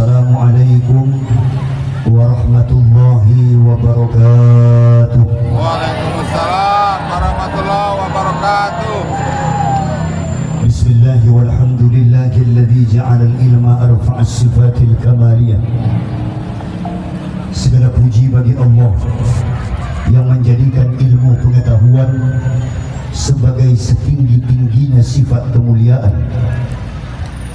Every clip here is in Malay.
Assalamualaikum warahmatullahi wabarakatuh. Waalaikumsalam warahmatullahi wabarakatuh. Bismillahi walhamdulillahilladzi ja'ala al-ilma arfa'as sifatil kamaliyah. Segala puji bagi Allah yang menjadikan ilmu pengetahuan sebagai setinggi-tingginya sifat kemuliaan,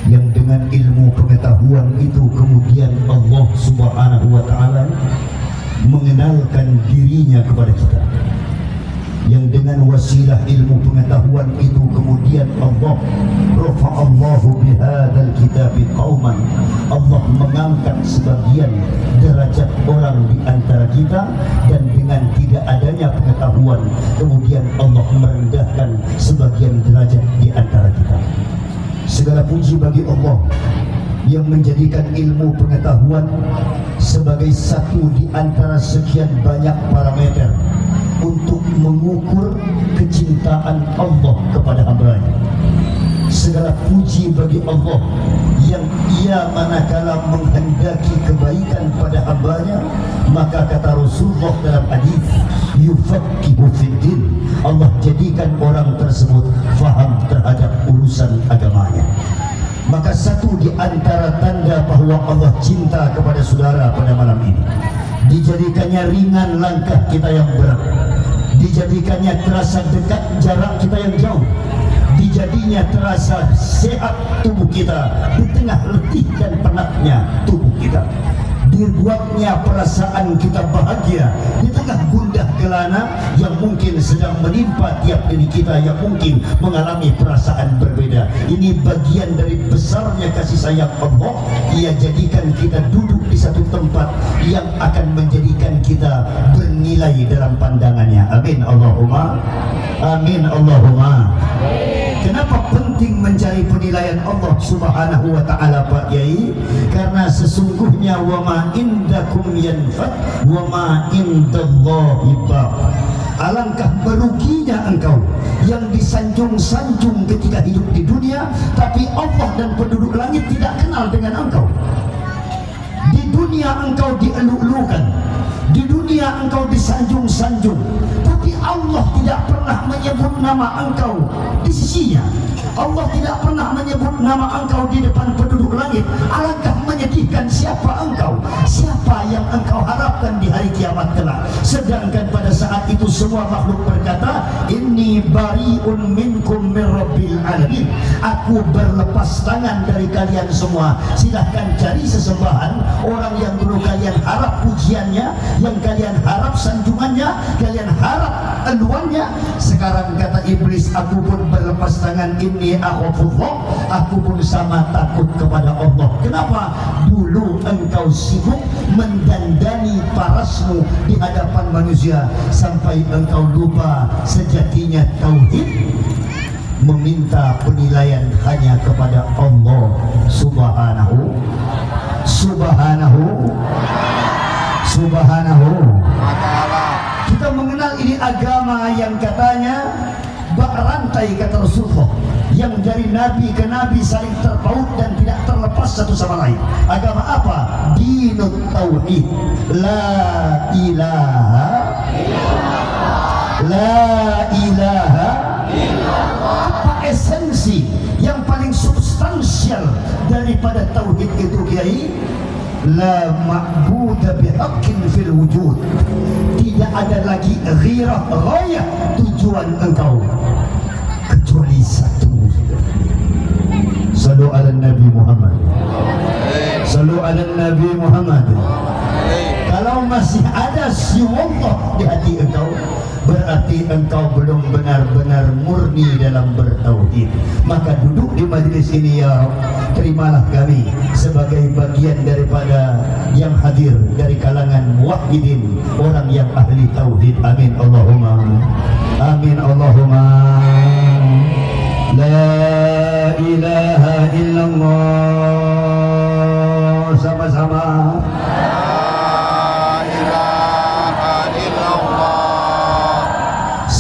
yang dengan ilmu pengetahuan itu kemudian Allah Subhanahu wa ta'ala mengenalkan dirinya kepada kita, yang dengan wasilah ilmu pengetahuan itu kemudian Allah rafa'allahu bihadzal kitabi qauman, Allah mengangkat sebagian derajat orang di antara kita, dan dengan tidak adanya pengetahuan kemudian Allah merendahkan sebagian derajat di antara kita. Segala puji bagi Allah yang menjadikan ilmu pengetahuan sebagai satu di antara sekian banyak parameter untuk mengukur kecintaan Allah kepada hamba-Nya. Segala puji bagi Allah yang Ia manakala menghendaki kebaikan pada hamba-Nya, maka kata Rasulullah dalam hadis, yufaqihu fiddin, Allah jadikan orang tersebut faham terhadap urusan agamanya. Maka satu di antara tanda bahwa Allah cinta kepada saudara pada malam ini, dijadikannya ringan langkah kita yang berat, dijadikannya terasa dekat jarak kita yang jauh, dijadinya terasa sehat tubuh kita di tengah letih dan penatnya tubuh kita, dibuatnya perasaan kita bahagia di tengah gundah gelana yang mungkin sedang menimpa tiap diri kita yang mungkin mengalami perasaan berbeda. Ini bagian dari besarnya kasih sayang Allah. Ia jadikan kita duduk di satu tempat yang akan menjadikan kita bernilai dalam pandangannya. Amin Allahumma. Amin Allahumma. Kenapa penting mencari penilaian Allah Subhanahu wa ta'ala, Pak Yai? Karena sesungguhnya wa ma indakum yanfad wa ma indallahi baq. Alangkah meruginya engkau yang disanjung-sanjung ketika hidup di dunia, tapi Allah dan penduduk langit tidak kenal dengan engkau. Di dunia engkau dielu-elukan, di dunia engkau disanjung-sanjung, tapi Allah tidak pernah menyebut nama engkau di sisinya. Allah tidak pernah menyebut nama engkau di depan penduduk langit. Alangkah menyedihkan siapa engkau, siapa yang engkau harapkan di hari kiamat kelak. Sedangkan pada saat itu semua makhluk berkata, inni bari'un minkum min rabbil alamin, aku berlepas tangan dari kalian semua. Silahkan cari sesembahan orang yang dulu kalian harap pujiannya, yang kalian harap sanjungannya, kalian harap eluannya. Sekarang kata iblis, aku pun berlepas tangan, ini akhafullah, aku pun sama takut kepada Allah. Kenapa? Dulu engkau sibuk mendandani parasmu di hadapan manusia sampai engkau lupa sejatinya tauhid, meminta penilaian hanya kepada Allah Subhanahu wa ta'ala. Kita mengenal ini agama yang katanya bak rantai, kata Rasulullah, yang dari nabi ke nabi saling terpaut dan tidak terlepas satu sama lain. Agama apa? Dinut tauhid, la ilaha illallah. Apa esensi yang paling substansial daripada tauhid itu, Kiai? La ma'buda bihaqqin fil wujud, tidak ada lagi ghirah ghayah tujuan engkau kecuali satu. Sallu ala Nabi Muhammad, sallu ala Nabi Muhammad. Kalau masih ada siwallah di hati engkau, berarti engkau belum benar-benar murni dalam bertauhid. Maka duduk di majlis ini ya Rabb, terimalah kami sebagai bagian daripada yang hadir dari kalangan muwahhidin, orang yang ahli tauhid. Amin Allahumma. Amin Allahumma. La ilaha illallah. Sama-sama.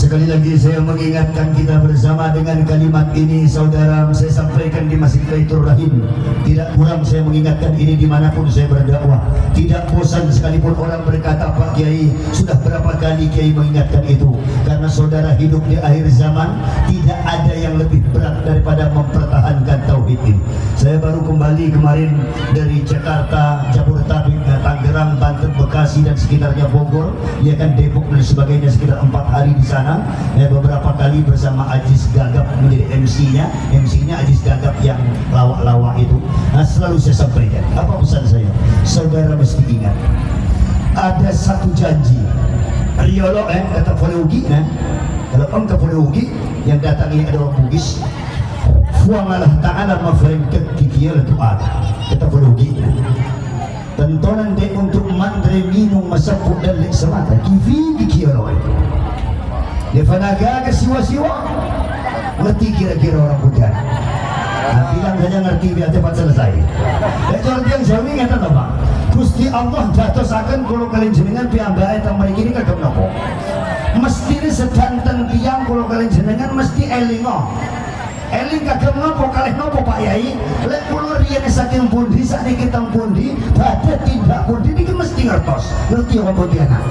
Sekali lagi saya mengingatkan kita bersama dengan kalimat ini, saudara. Saya sampaikan di Masjid Baitur Rahim, tidak kurang saya mengingatkan ini dimanapun saya berdakwah. Tidak bosan sekalipun orang berkata, Pak Kiai, sudah berapa kali Kiai mengingatkan itu. Karena saudara hidup di akhir zaman, tidak ada yang lebih berat daripada mempertahankan tauhid ini. Saya baru kembali kemarin dari Jakarta, Jabodetabek, Tangerang, Banten, Bekasi dan sekitarnya, Bogor, ya kan, Depok dan sebagainya, sekitar 4 hari di sana. Ya, beberapa kali bersama Ajis Gagap menjadi MC-nya Ajis Gagap yang lawak-lawak itu. Nah, selalu saya sampaikan, apa pesan saya? Saudara mesti ingat, ada satu janji. Riolog kata Foleugi, kalau engkau Foleugi yang datang ini ada orang Bugis, Fuamalah ta'ala mafahim kekikia letu ada, kata Foleugi. Tentonan dia untuk mandre minum masapuk dan lek semata kivi kikia loh. Dia fanaga ke siwa-siwa, ngerti kira-kira orang Buddha. Nah, bilang saja ngerti biar cepat selesai. Dan kalau yang suami ngata apa? Gusti Allah jatuhsakan kalau kalian jenengan piambak eta mriki ini kagem napa. Mesti sedanten tiyang kalau kalian jenengan mesti elingo. Eling kagem napa kalih napa Pak Yai? Lek kula riyen saking pundi sakniki teng pundi, badhe tindak pundi niki mesti ngertos. Ngerti apa mboten anak?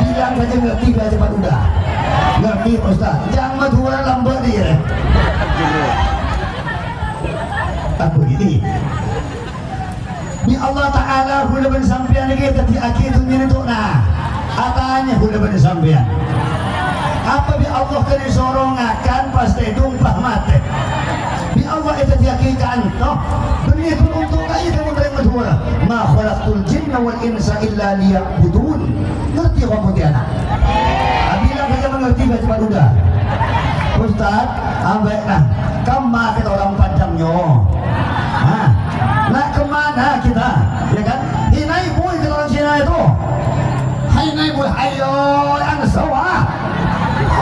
Bilang saja ngerti biar cepat udah. Ngerti Pak Ustaz. Jangan madura lambat dia. Aku ini ni Allah Ta'ala hula ben sampean lagi tadi akhir dunia itu nah atanya hula ben sampean apa bi Allah kena sorongakan pasti tumpah mati bi Allah itu diakikan toh dunia itu untuk kaya kamu terima dua ma khalaqtul jinna wal insa illa liya'budun. Ngerti kamu tiana bilang saja mengerti cepat udah Ustaz baiklah kamu kita orang Padangnya. Nah kemana kita, ya kan? Hinai boy kita orang Cina itu. Hinai boy, ayo yang sawah.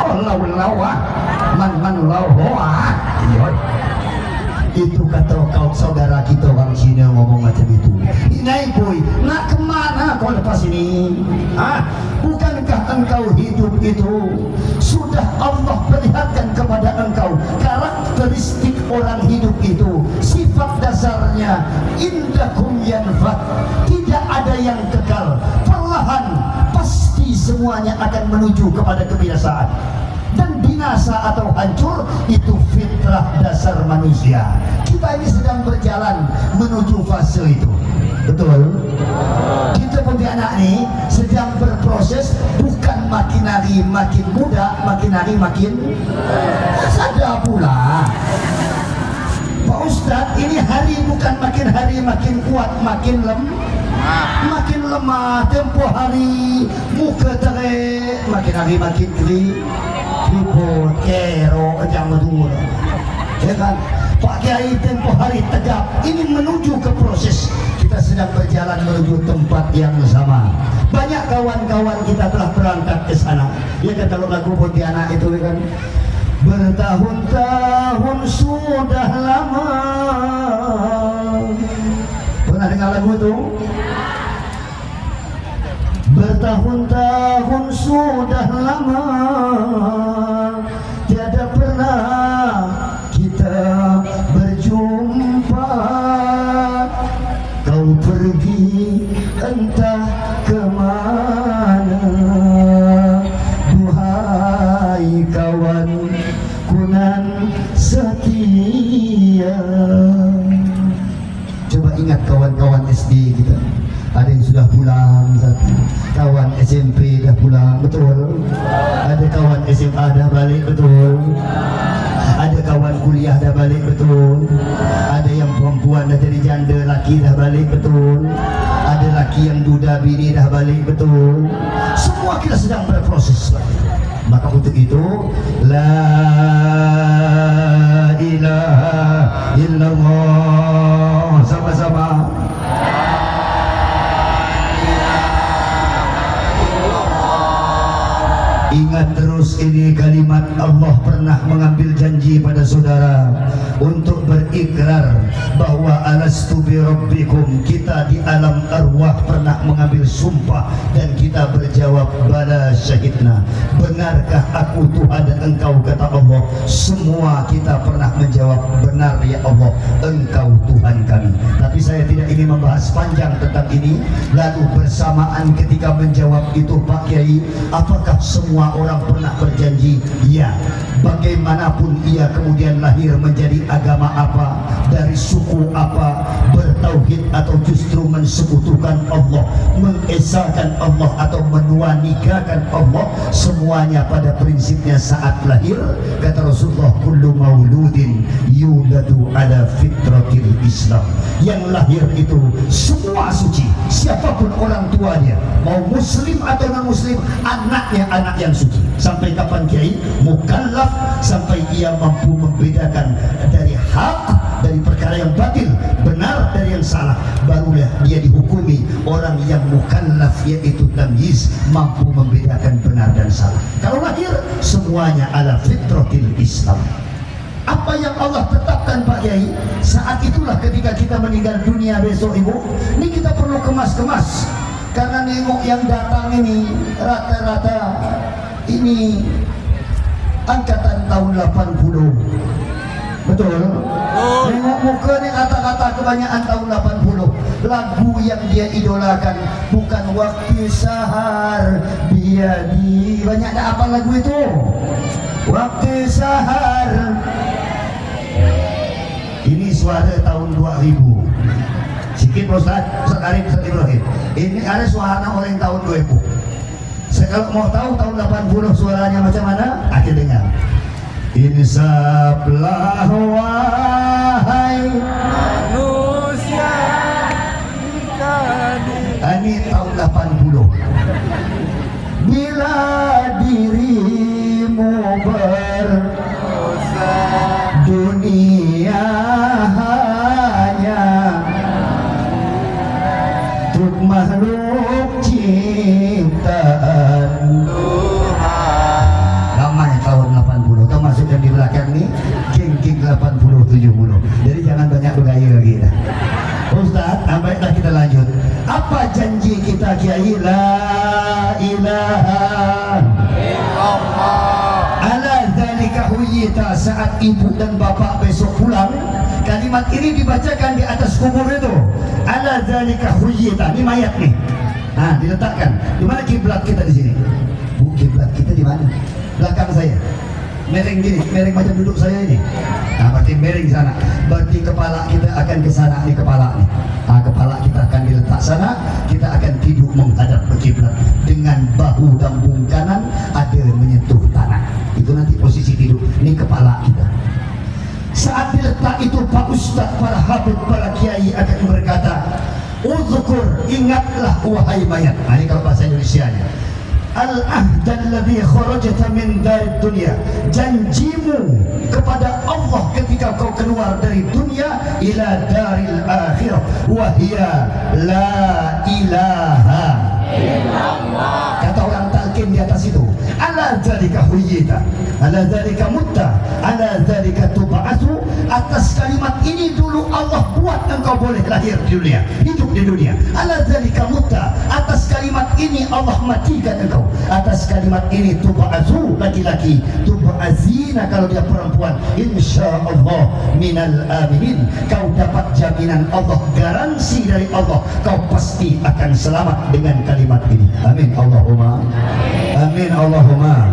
Allah lawah, man lawah. Itu kata kau saudara kita orang Cina ngomong macam itu. Hinai boy, nak kemana kau lepas ini? Bukankah engkau hidup itu sudah Allah perlihatkan kepada engkau karakteristik orang hidup itu, sifat dasarnya indakum yanfat, tidak ada yang kekal, perlahan pasti semuanya akan menuju kepada kebinasaan dan binasa atau hancur. Itu fitrah dasar manusia. Kita ini sedang berjalan menuju fase itu, betul? Kita punya anak ini sedang berproses, bukan makin hari makin muda, makin hari makin sadar pula. Pak Ustadz, ini hari bukan makin hari makin kuat, makin lemah. Tempo hari muka terik, makin hari makin ribut, kero, jangan dulu, ya kan? Pak Kiai, tempo hari tegap. Ini menuju ke proses. Kita sedang berjalan menuju tempat yang sama. Banyak kawan-kawan kita telah berangkat ke sana. Ya kan, kalau lagu Pontianak itu kan, bertahun-tahun sudah lama. Pernah dengar lagu itu? Bertahun-tahun sudah lama, tiada pernah kita berjumpa. Kau pergi entah kemana, duhai kawan kunan setia. Coba ingat kawan-kawan SD kita, ada yang sudah pulang, kawan SMP dah pulang, betul? Ada kawan SMA dah balik, betul? Ada kawan kuliah dah balik, betul? Ada yang perempuan dah jadi janda, laki dah balik, betul? Ada laki yang duda bini dah balik, betul? Semua kita sedang berproses. Maka untuk itu, la ilaha illallah, sama-sama. Ingat Ingat terus ini kalimat Allah pernah mengambil janji pada saudara untuk berikrar bahwa alastu bi rabbikum. Kita di alam arwah pernah mengambil sumpah dan kita berjawab bala syahidna. Benarkah aku Tuhan dan engkau, kata Allah. Semua kita pernah menjawab benar ya Allah, engkau Tuhan kami. Tapi saya tidak ingin membahas panjang tentang ini. Lalu bersamaan ketika menjawab itu Pak Kiai, apakah semua orang pernah berjanji? Ya. Bagaimanapun ia kemudian lahir menjadi agama apa, dari suku apa, bertauhid atau justru mensekutukan Allah, mengesahkan Allah atau menuanigakan Allah, semuanya pada prinsipnya saat lahir, kata Rasulullah, kullu mauludin yuladu ala fitratil Islam. Yang lahir itu semua suci, siapapun orang tuanya, mau muslim atau non muslim, anaknya anak yang suci. Sampai kapan Kiai? Mukallaf, sampai ia mampu membedakan dari hak dari perkara yang batil, benar dari yang salah, barulah dia dihukumi orang yang mukallaf, yaitu tamyiz, mampu membedakan benar dan salah. Kalau lahir semuanya ala fitratil Islam. Apa yang Allah tetapkan Pak Kiai, saat itulah ketika kita meninggal dunia besok Ibu, ini kita perlu kemas-kemas. Karena nengok yang datang ini rata-rata ini angkatan tahun 80. Betul? Nengok muka ni kata-kata kebanyakan tahun 80. Lagu yang dia idolakan bukan waktu sahar biadi. Banyak dah apa lagu itu? Waktu sahar. Ini suara tahun 2000. Sikit Ustaz, Ustaz Arif, Ustaz Ibrahim. Ini ada suara orang tahun 2000. Saya kalau mau tahu tahun 80 suaranya macam mana, akan dengar. Insaplah wahai manusia. Ini tahun 80. Bila dirimu berdosa, dunia hanya untuk makhluk ciptaan Tuhan. Ramai tahun 80, termasuk yang di belakang nih, geng-geng 80, 70. Jadi jangan banyak bergaya lagi dah. Ustaz, baiklah kita lanjut. Apa janji kita Kiai? La ilaha illallah. Ala dzalika huyita. Saat ibu dan bapak besok pulang, kalimat ini dibacakan di atas kubur itu. Ala dzalika huyita. Ini mayat nih. Nah, diletakkan. Di mana kiblat kita di sini? Bu, kiblat kita di mana? Belakang saya. Mereng gini, mereng macam duduk saya ini. Nah, berarti mereng sana. Berarti kepala kita akan ke sana, nih kepala nih. Nah, kepala kita akan diletak sana, kita akan tidur menghadap ke kiblat dengan bahu lambung kanan ada menyentuh tanah. Itu nanti posisi tidur. Ini kepala kita. Saat diletak itu Pak Ustaz, para habib, para kiai akan berkata, "Udzkur, ingatlah wahai mayat." Nah, ini kalau bahasa Indonesianya. Al-ahd alladhi kharajta min dari dunia. Janjimu kepada Allah ketika kau keluar dari dunia ila daril akhirah wa hiya la ilaha illallah. Kata orang talqin di atas itu, ala dzalika huyyita, ala dzalika mutta, ala dzalika tub'atsu. Atas kalimat ini dulu Allah buat engkau boleh lahir di dunia, hidup di dunia. Ala dzalika mutta, atas kalimat ini Allah matikan engkau. Atas kalimat ini tub'atsu, laki-laki, tub'azina kalau dia perempuan, insyaallah minal aminin. Kau dapat jaminan Allah, garansi dari Allah, kau pasti akan selamat dengan kalimat ini. Amin Allahumma. Amin Allahumma.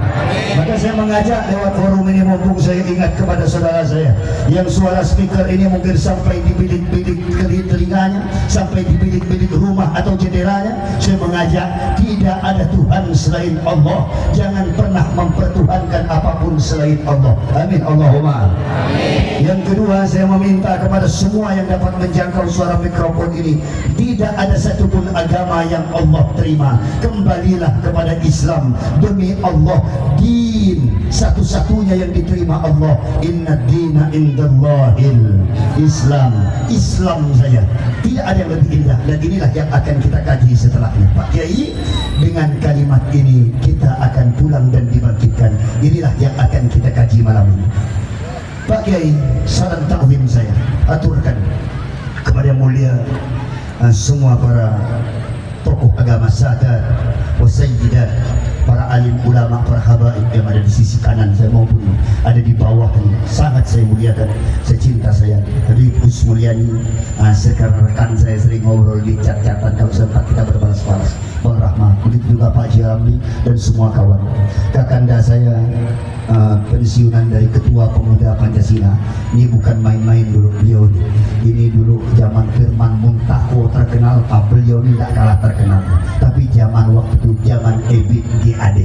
Maka saya mengajak lewat forum ini, mumpung saya ingat kepada saudara saya yang suara speaker ini mungkin sampai di bilik-bilik telinganya, sampai di bilik-bilik rumah atau jendelanya. Saya mengajak, tidak ada Tuhan selain Allah. Jangan pernah mempertuhankan apapun selain Allah. Amin Allahumma. Amin. Yang kedua, saya meminta kepada semua yang dapat menjangkau suara mikrofon ini, tidak ada satupun agama yang Allah terima. Kembalilah kepada Islam. Demi Allah, din satu-satunya yang diterima Allah. Inna dina indallahil Islam. Islam saja, tidak ada yang lebih indah. Dan inilah yang akan kita kaji setelahnya Pak Kiai, dengan kalimat ini kita akan pulang dan dibangkitkan. Inilah yang akan kita kaji malam ini. Pak Kiai, salam takzim saya aturkan kepada mulia semua para tokoh agama sadat, wasayyidat, para alim ulama, para habaib yang ada di sisi kanan saya maupun ada di bawah ini. Sangat saya muliakan, saya cinta saya. Tadi Gus Mulyani, sekarang rekan saya sering ngobrol di chat-chatan kalau sempat kita berbalas-balas. Bang Rahmat, begitu juga Pak Jiramli dan semua kawan. Kakanda saya pensiunan dari Ketua Pemuda Pancasila. Ini bukan main-main dulu beliau. Ini dulu zaman Firman Muntako terkenal, Pak beliau ini tidak kalah terkenal. Tapi zaman waktu itu zaman Ebit GAD.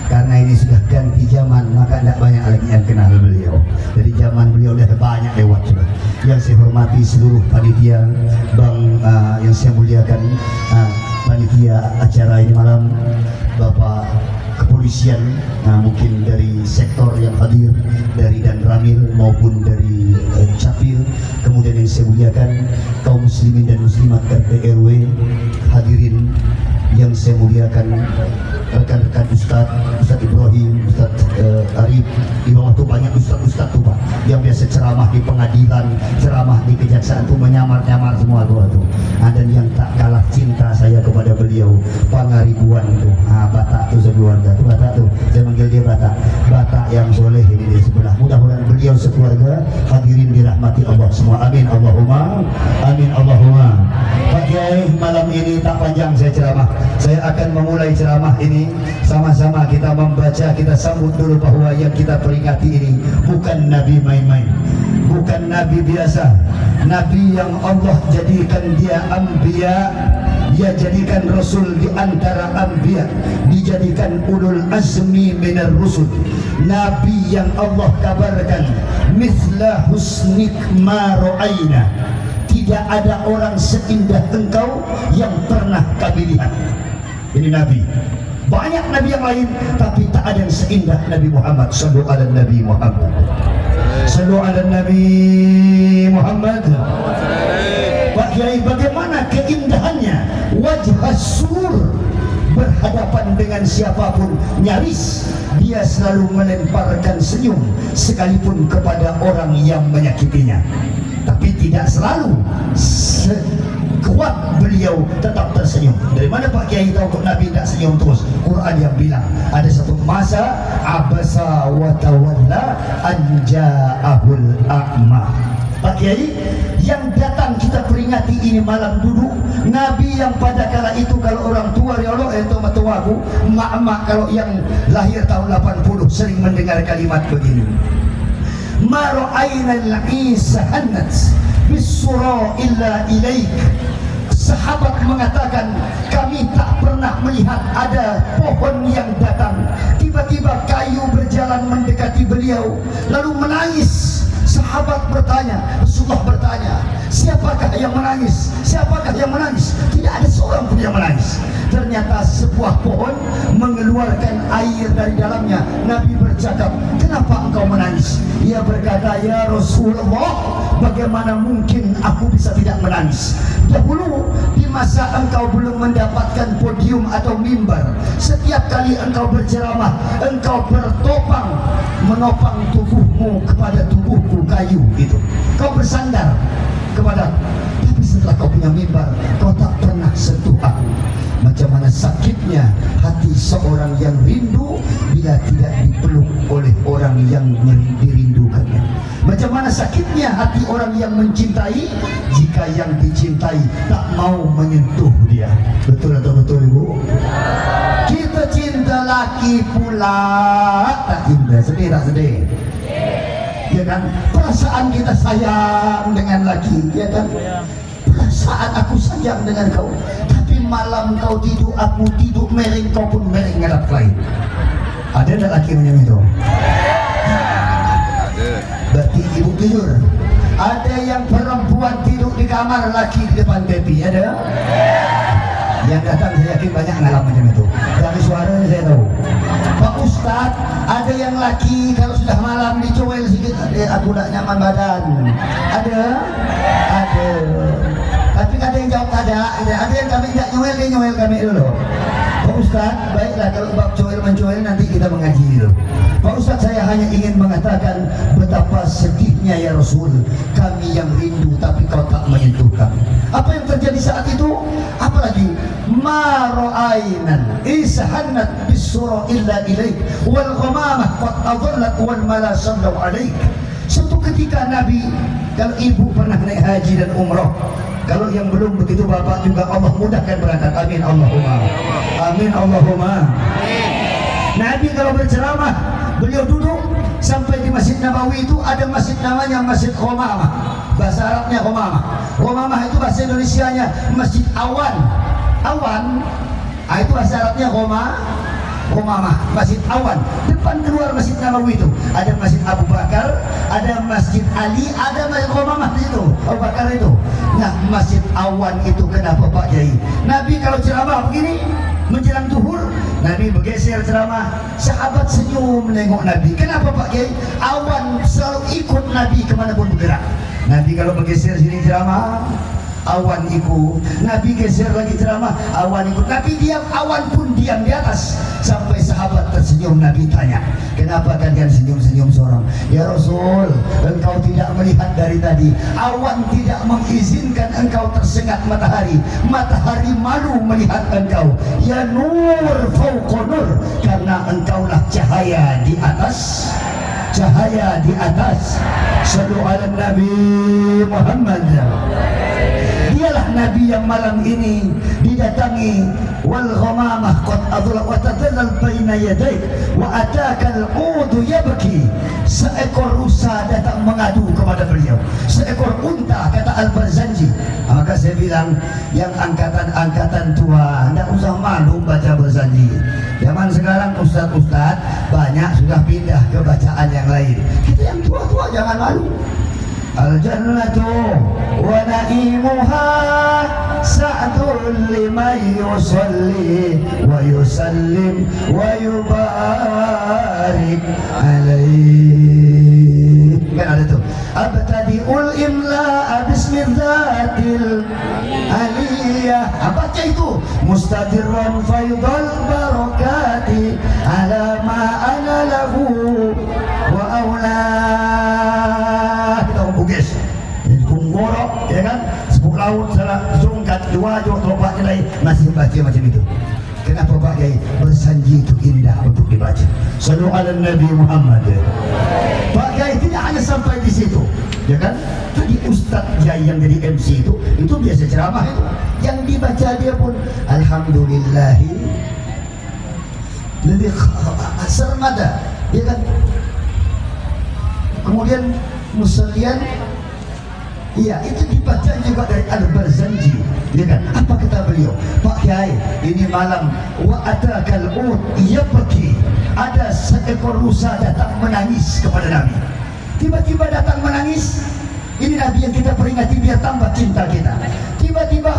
Karena ini sudah ganti zaman, maka tidak banyak lagi yang kenal beliau. Jadi zaman beliau sudah banyak lewat sudah. Yang saya hormati seluruh panitia, Bang yang saya muliakan, panitia acara ini malam, Bapak kepolisian, mungkin dari sektor yang hadir, dari Dan Ramil maupun dari Capil, kemudian yang saya muliakan kaum muslimin dan muslimat RT RW, hadirin yang saya muliakan, rekan-rekan Ustadz Ibrahim, Ustadz Arif, di bawah itu banyak Ustadz tuh Pak, yang biasa ceramah di pengadilan, ceramah di kejaksaan tuh menyamar-nyamar semua tuh. Dan yang tak kalah cinta saya kepada beliau, Pangaribuan tuh, Batak tuh sekeluarga tuh, Batak tuh, saya manggil dia Batak yang soleh ini di sebelah. Mudah-mudahan beliau sekeluarga hadirin dirahmati Allah semua. Amin Allahumma, amin Allahumma. Pak Kiai, malam ini tak panjang saya ceramah. Saya akan memulai ceramah ini, sama-sama kita membaca, kita sambut dulu bahwa yang kita peringati ini bukan Nabi main-main, bukan Nabi biasa, Nabi yang Allah jadikan dia anbiya, dia jadikan Rasul di antara anbiya, dijadikan ulul azmi minar rusul, Nabi yang Allah kabarkan misla husnik ma ra'ayna, tidak ada orang seindah engkau yang pernah kami lihat. Ini Nabi. Banyak Nabi yang lain, tapi tak ada yang seindah Nabi Muhammad. Sallu ala Nabi Muhammad. Sallu ala Nabi Muhammad. Pak Kiai, bagaimana keindahannya? Wajah sur, berhadapan dengan siapapun nyaris dia selalu melemparkan senyum sekalipun kepada orang yang menyakitinya. Tapi tidak selalu sekuat beliau tetap tersenyum. Dari mana Pak Kiai tahu kok Nabi tidak senyum terus? Quran yang bilang ada satu masa abasa wa tawalla an ja'ahul a'ma. Pak Kiai, yang datang kita peringati ini malam duduk Nabi yang pada kala itu kalau orang tua ya Allah itu matuaku mak-mak kalau yang lahir tahun 80 sering mendengar kalimat begini. Ma ra'ayna al-Isa hannat bis-sura illa ilaik. Sahabat mengatakan kami tak pernah melihat ada pohon yang datang tiba-tiba kayu berjalan mendekati beliau lalu menangis. Sahabat bertanya, Rasulullah bertanya, siapakah yang menangis? Siapakah yang menangis? Tidak ada seorang pun yang menangis. Ternyata sebuah pohon mengeluarkan air dari dalamnya. Nabi bercakap, kenapa engkau menangis? Ia berkata, ya Rasulullah, bagaimana mungkin aku bisa tidak menangis? Dahulu di masa engkau belum mendapatkan podium atau mimbar, setiap kali engkau berceramah, engkau bertopang menopang tubuhmu kepada tubuhku kayu itu. Kau bersandar kepada, tapi setelah kau punya mimbar, kau tak pernah sentuh aku. Macam mana sakitnya hati seorang yang rindu bila tidak dipeluk oleh orang yang dirindukannya. Macam mana sakitnya hati orang yang mencintai jika yang dicintai tak mau menyentuh dia. Betul atau betul Ibu? Kita cinta laki pula tak cinta, sedih tak sedih? Ya kan? Perasaan kita sayang dengan laki, ya kan? Perasaan aku sayang dengan kau, tapi malam kau tidur, aku tidur mereng, kau pun mereng ngadap lain. Ada tak laki macam itu? Ada. Berarti ibu jujur. Ada yang perempuan tidur di kamar, laki di depan tepi, ada? Yang datang saya yakin banyak ngalamin macam itu. Dari suaranya saya tahu. Pak Ustadz, ada yang laki kalau sudah malam dicoel sedikit, aku tak nyaman badan. Ada? Ada. Tapi ada yang jawab ada yang kami tidak nyoel, dia nyoel kami dulu. Pak Ustadz, baiklah kalau bab Joel menjoel nanti kita mengaji itu. Pak Ustadz, saya hanya ingin mengatakan betapa sedihnya ya Rasul, kami yang rindu tapi kau tak menyentuh kami. Apa yang terjadi saat itu? Apalagi ma ra'ainan ishannat bisura illa ilaik wal ghamamah qad adallat wal mala sallu alaik. Suatu ketika Nabi, kalau ibu pernah naik haji dan umrah, kalau yang belum begitu bapak juga, Allah mudahkan berangkat. Amin Allahumma. Amin Allahumma. Nabi kalau berceramah, beliau duduk sampai di Masjid Nabawi itu ada masjid namanya Masjid Qomamah. Bahasa Arabnya Qomamah. Qomamah itu bahasa Indonesianya Masjid Awan. Awan, itu bahasa Arabnya Qomamah, Masjid Awan. Depan keluar Masjid Nabawi itu ada Masjid Abu Bakar, ada Masjid Ali, ada Masjid Qomamah di situ, Abu Bakar itu. Nah, Masjid Awan itu kenapa Pak Kiai? Nabi kalau ceramah begini menjelang zuhur, Nabi bergeser ceramah, sahabat senyum menengok Nabi. Kenapa Pak Kiai? Awan selalu ikut Nabi kemanapun bergerak. Nabi kalau bergeser sini ceramah, awan ikut. Nabi geser lagi ceramah, awan ikut. Nabi diam, awan pun diam di atas. Sampai sahabat tersenyum. Nabi tanya, kenapa kalian senyum-senyum seorang? Ya Rasul, engkau tidak melihat dari tadi, awan tidak mengizinkan engkau tersengat matahari. Matahari malu melihat engkau. Ya nur fauqa nur, karena engkaulah cahaya di atas, cahaya di atas. Sallu ala Nabi Muhammad. Dialah Nabi yang malam ini didatangi wal ghamamah qad adla wa tadallal baina yadayk wa ataka al-ud yabki. Seekor rusa datang mengadu kepada beliau, seekor unta, kata Al-Barzanji. Maka saya bilang, yang angkatan-angkatan tua tidak usah malu baca Barzanji. Zaman sekarang ustaz-ustaz banyak sudah pindah ke bacaan yang lain. Kita yang tua-tua jangan malu. Al-jannatu wa na'imuha sa'dun liman yusalli wa yusallim wa yubarik alaih. Kan ada tuh, abtadi'ul imla bismidzatil aliyah. Baca itu, mustadirran faydal barakati ala ma ana lahu wa aulah. Kita buges kunggorok, ya kan, sepuk laut salah sungkat dua jok topak jelai, masih baca macam itu. Kenapa Pak Kiai? Bersanji itu indah untuk dibaca. Sallu ala Nabi Muhammad. Pak Kiai tidak hanya sampai di situ, ya kan? Tadi Ustadz Jai yang jadi MC itu biasa ceramah itu. Yang dibaca dia pun alhamdulillahi lebih sermada, ya kan? Kemudian musallian, iya, itu dibaca juga dari Al-Barzanji, ya kan? Apa kata beliau? Pak Kiai, ini malam wa atakal ud yabki, ada seekor rusa datang menangis kepada Nabi. Tiba-tiba datang menangis. Ini Nabi yang kita peringati biar tambah cinta kita. Tiba-tiba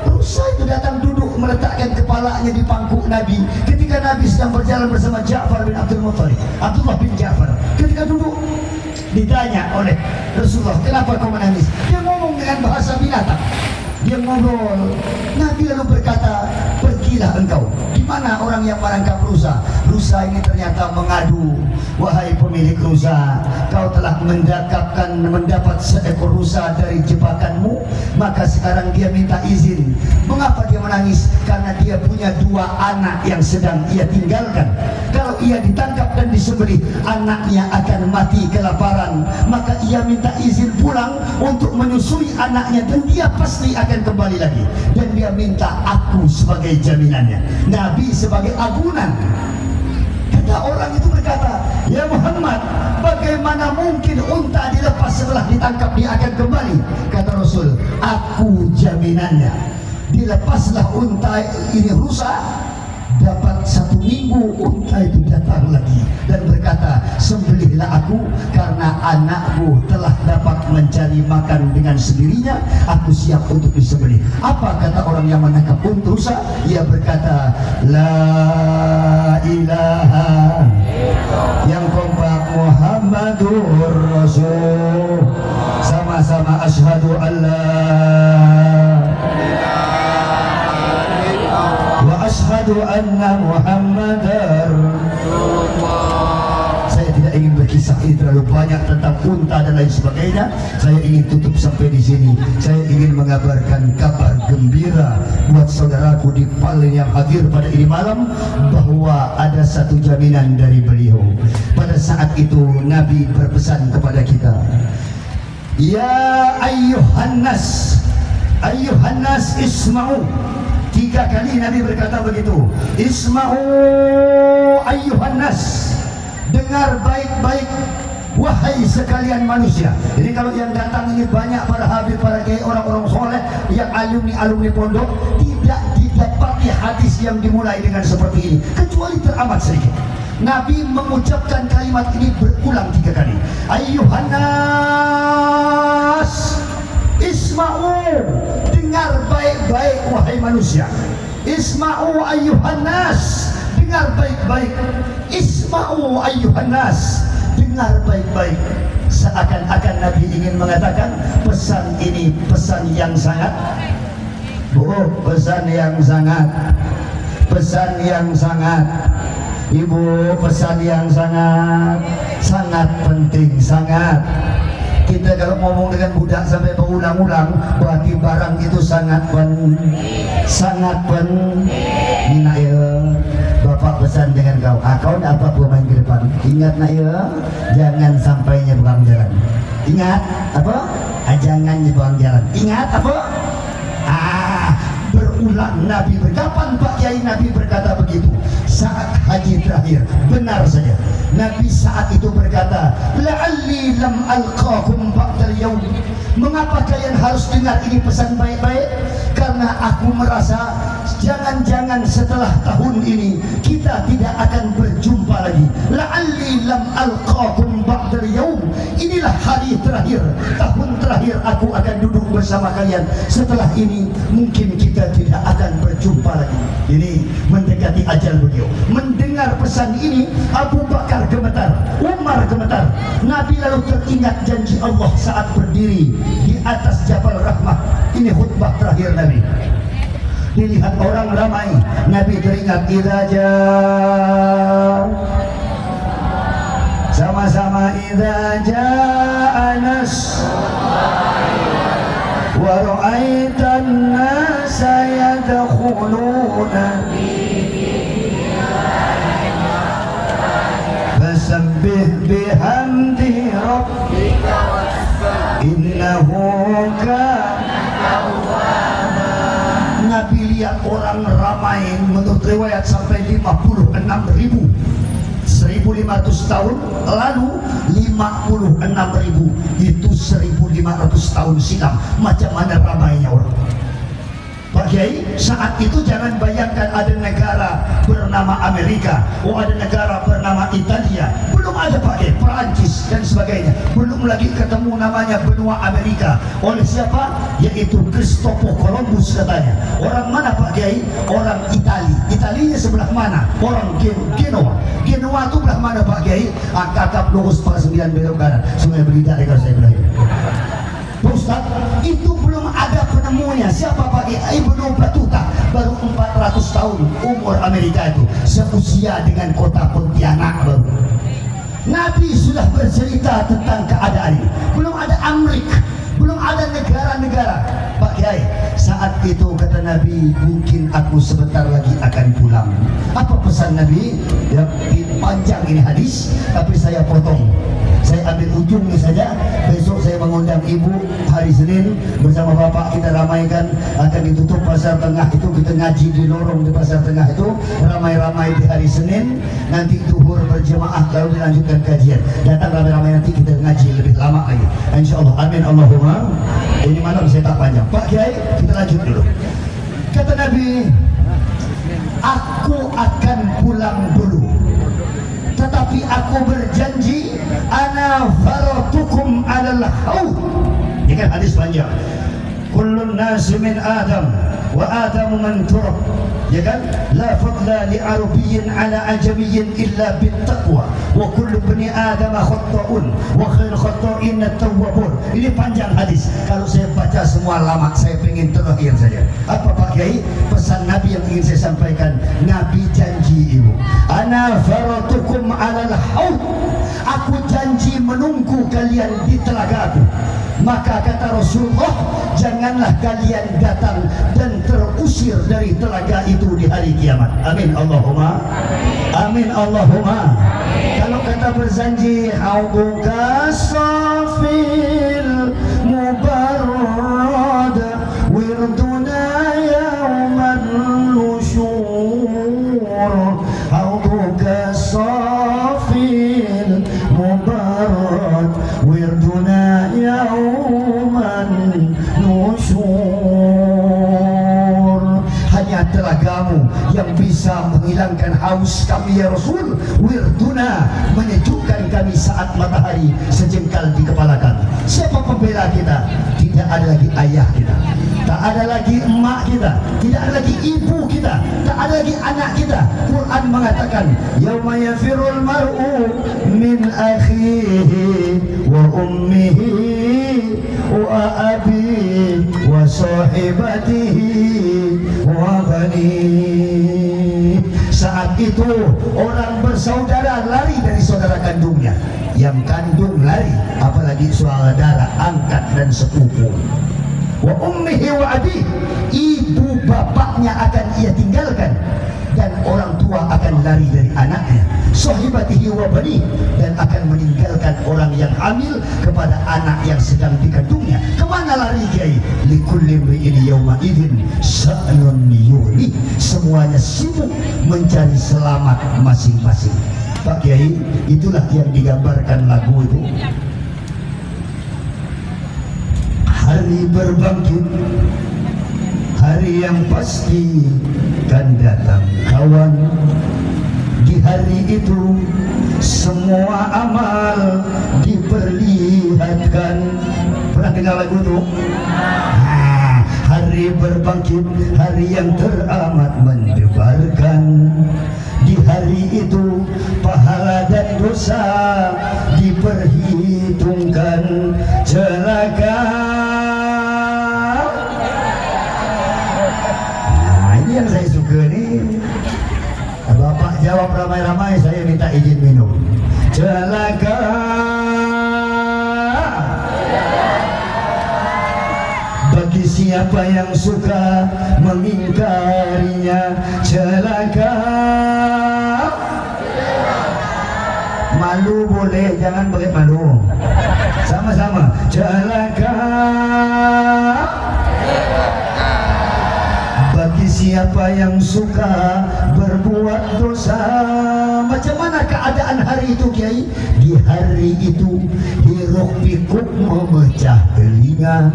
rusa itu datang duduk meletakkan kepalanya di pangkuk Nabi ketika Nabi sedang berjalan bersama Ja'far bin Abdul Muttalib, Abdullah bin Ja'far. Ketika duduk, ditanya oleh Rasulullah, kenapa kau menangis? Dia ngomong dengan bahasa binatang, dia ngobrol. Nabi lalu berkata, pergilah engkau. Di mana orang yang menangkap rusa? Rusa ini ternyata mengadu, wahai pemilik rusa, kau telah mendapat seekor rusa dari jebakanmu. Maka sekarang dia minta izin. Mengapa dia menangis? Karena dia punya dua anak yang sedang ia tinggalkan. Kalau ia ditangkap dan disembelih, anaknya akan mati kelaparan. Maka ia minta izin pulang untuk menyusui anaknya, dan dia pasti akan kembali lagi. Dan dia minta aku sebagai jaminannya, Nabi sebagai agunan. Kata orang itu berkata, ya Muhammad, bagaimana mungkin unta dilepas setelah ditangkap dia akan kembali? Kata Rasul, aku jaminannya. Dilepaslah unta ini rusa, dapat 1 minggu unta itu datang lagi dan berkata, sembelihlah aku karena anakku telah dapat mencari makan dengan sendirinya, aku siap untuk disembelih. Apa kata orang yang menangkap unta rusa? Ia berkata, la ilaha, yang kompak Muhammadur Rasul, sama-sama asyhadu alla wa asyhadu asyhadu anna Muhammadar. Saya tidak ingin berkisah ini terlalu banyak tentang unta dan lain sebagainya. Saya ingin tutup sampai di sini. Saya ingin mengabarkan kabar gembira buat saudaraku di Palen yang hadir pada ini malam, bahwa ada satu jaminan dari beliau. Pada saat itu Nabi berpesan kepada kita, ya ayyuhan nas, ayyuhan nas isma'u. 3 kali Nabi berkata begitu, isma'u ayyuhan nas, dengar baik-baik wahai sekalian manusia. Jadi kalau yang datang ini banyak para habib, para kiai, orang-orang soleh yang alumni pondok, tidak didapati hadis yang dimulai dengan seperti ini, kecuali teramat sedikit. Nabi mengucapkan kalimat ini berulang 3 kali. Ayyuhan nas isma'u, dengar baik-baik wahai manusia. Isma'u ayyuhan nas, dengar baik-baik. Isma'u ayyuhan nas, dengar baik-baik. Seakan-akan Nabi ingin mengatakan pesan ini pesan yang sangat, pesan yang sangat, pesan yang sangat, ibu, pesan yang sangat penting, sangat. Kita kalau ngomong dengan budak sampai berulang-ulang, berarti barang itu sangat ini nak ya, bapak pesan dengan kau, kau nak apa main ke depan, ingat nak ya, jangan sampai nyebrang jalan. Ingat apa? Jangan nyebrang jalan. Ingat apa? Berulang Nabi berkapan Pak Kiai Nabi berkata begitu? Saat haji terakhir. Benar saja, Nabi saat itu berkata, la'alli lam alqakum ba'dal yaum. Mengapa kalian harus dengar ini pesan baik-baik? Karena aku merasa jangan-jangan setelah tahun ini kita tidak akan berjumpa lagi. La'alli lam alqakum ba'dal yaum. Inilah hari terakhir, tahun terakhir aku akan duduk bersama kalian. Setelah ini mungkin kita tidak akan berjumpa lagi. Ini mendekati ajal beliau. Mendengar pesan ini, Abu Bakar gemetar, Umar gemetar. Nabi lalu teringat janji Allah saat berdiri di atas Jabal Rahmah. Ini khutbah terakhir Nabi. Dilihat orang ramai, Nabi teringat idza sama-sama idza jaa nas wa ra'aitan nasa yadkhuluna fasabbih bihamdi rabbika innahu kana tawwaba. Nabi lihat orang ramai, menurut riwayat sampai 56.000. 1500 tahun lalu 56.000, itu 1500 tahun silam. Macam mana ramainya orang. Pak Kiai, saat itu jangan bayangkan ada negara bernama Amerika, ada negara bernama Italia, belum ada Pak Kiai, Perancis dan sebagainya, belum lagi ketemu namanya benua Amerika. Oleh siapa? Yaitu Christopher Columbus katanya. Orang mana Pak Kiai? Orang Itali. Italinya sebelah mana? Orang Genoa. Genoa itu belah mana Pak Kiai? Kakap lurus per 9 belok kanan, Sungai Belida kalau saya bilang. Ustaz, itu belum ada penemunya. Siapa Pak Kiai? Ibnu Battuta, baru 400 tahun umur Amerika itu, seusia dengan kota Pontianak baru. Nabi sudah bercerita tentang keadaan ini. Belum ada Amerika, belum ada negara-negara. Pak Kiai, saat itu kata Nabi, mungkin aku sebentar lagi akan pulang. Apa pesan Nabi? Ya, panjang ini hadis, tapi saya potong. Saya ambil ujungnya saja. Besok saya mengundang ibu hari Senin bersama bapak, kita ramaikan, akan ditutup pasar tengah itu, kita ngaji di lorong di pasar tengah itu, ramai-ramai di hari Senin. Nanti zuhur berjemaah, lalu dilanjutkan kajian. Datang ramai-ramai, nanti kita ngaji lebih lama lagi, insya Allah. Amin Allahumma. Ini malam saya tak panjang. Pak Kiai, kita lanjut dulu. Kata Nabi, aku akan pulang dulu, tetapi aku berjanji, ana faratukum alal haud. Ini kan hadis panjang. Kullun nasi min Adam wa Adamu man turab. Ya kan? La fadla li arabiyyin ala ajamiyyin illa bit taqwa wa kullu bani adam khata'un wa khairul khata'in at-tawwabun. Ini panjang hadis. Kalau saya baca semua lama, saya ingin terakhir saja. Apa Pak Kiai? Pesan Nabi yang ingin saya sampaikan. Nabi janji ibu, ana faratukum alal haud. Aku janji menunggu kalian di telaga aku. Maka kata Rasulullah, janganlah kalian datang dan terusir dari telaga itu di hari kiamat. Amin Allahumma. Amin Allahumma. Kalau kata berjanji, hauduka safil mubarrad wirduna yawman nusyur. Hauduka safil mubarrad wirduna yawman nusyur. Hanya telagamu yang bisa menghilangkan haus kami ya Rasul. Wirduna, menyejukkan kami saat matahari sejengkal di kepala kami. Siapa pembela kita? Tidak ada lagi ayah kita, tak ada lagi emak kita, tidak ada lagi ibu kita, tak ada lagi anak kita. Quran mengatakan, yauma yafirul mar'u min akhihi wa ummihi wa abihi wa sahibatihi wa bani. Saat itu orang bersaudara lari dari saudara kandungnya, yang kandung lari, apalagi saudara angkat dan sepupu. Wa ummihi wa abi, ibu bapaknya akan ia tinggalkan, dan orang tua akan lari dari anaknya. Sahibatihi wa bani, dan akan meninggalkan orang yang hamil kepada anak yang sedang dikandungnya. Kemana lari Kiai? Likulli imri'in yawma idzin sya'nun yughni. Semuanya sibuk mencari selamat masing-masing. Pak Kiai, itulah yang digambarkan lagu itu. Hari berbangkit, hari yang pasti kan datang kawan. Di hari itu semua amal diperlihatkan. Pernah dengar lagu itu? Hari berbangkit, hari yang teramat mendebarkan. Di hari itu pahala dan dosa diperhitungkan. Celaka. Nah, ini yang saya suka nih. Bapak jawab ramai-ramai, saya minta izin minum. Celaka. Bagi siapa yang suka mengingkarinya, celaka. Malu boleh, jangan pakai malu. Sama-sama. Celaka. Bagi siapa yang suka berbuat dosa. Macam mana keadaan hari itu Kiai? Di hari itu hiruk pikuk memecah telinga.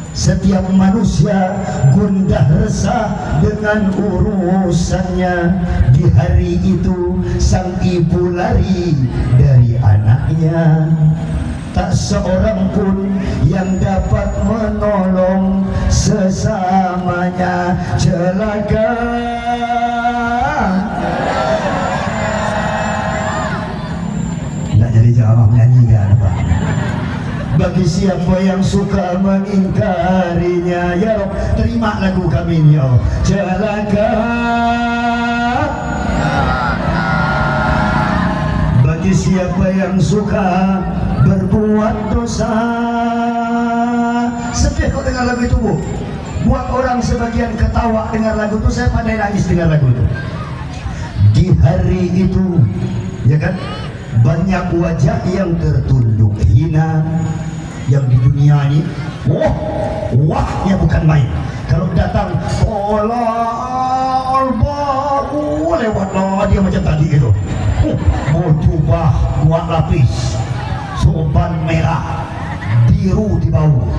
Setiap manusia gundah resah dengan urusannya. Di hari itu sang ibu lari dari anaknya. Tak seorang pun yang dapat menolong sesamanya. Celaka. Nak jadi jamaah menyanyi kan Pak? Bagi siapa yang suka mengingkarinya, ya Rob, terima lagu kami ini ya Allah. Celaka. Bagi siapa yang suka berbuat dosa. Sedih kok dengar lagu itu Bu. Buat orang sebagian ketawa dengar lagu itu, saya pandai nangis dengar lagu itu. Di hari itu, ya kan, banyak wajah yang tertunduk hina. Yang di dunia ini, wahnya bukan main. Kalau datang, baru lewatlah dia macam tadi gitu. Baju bah, 2 lapis, sorban merah, biru di bawah,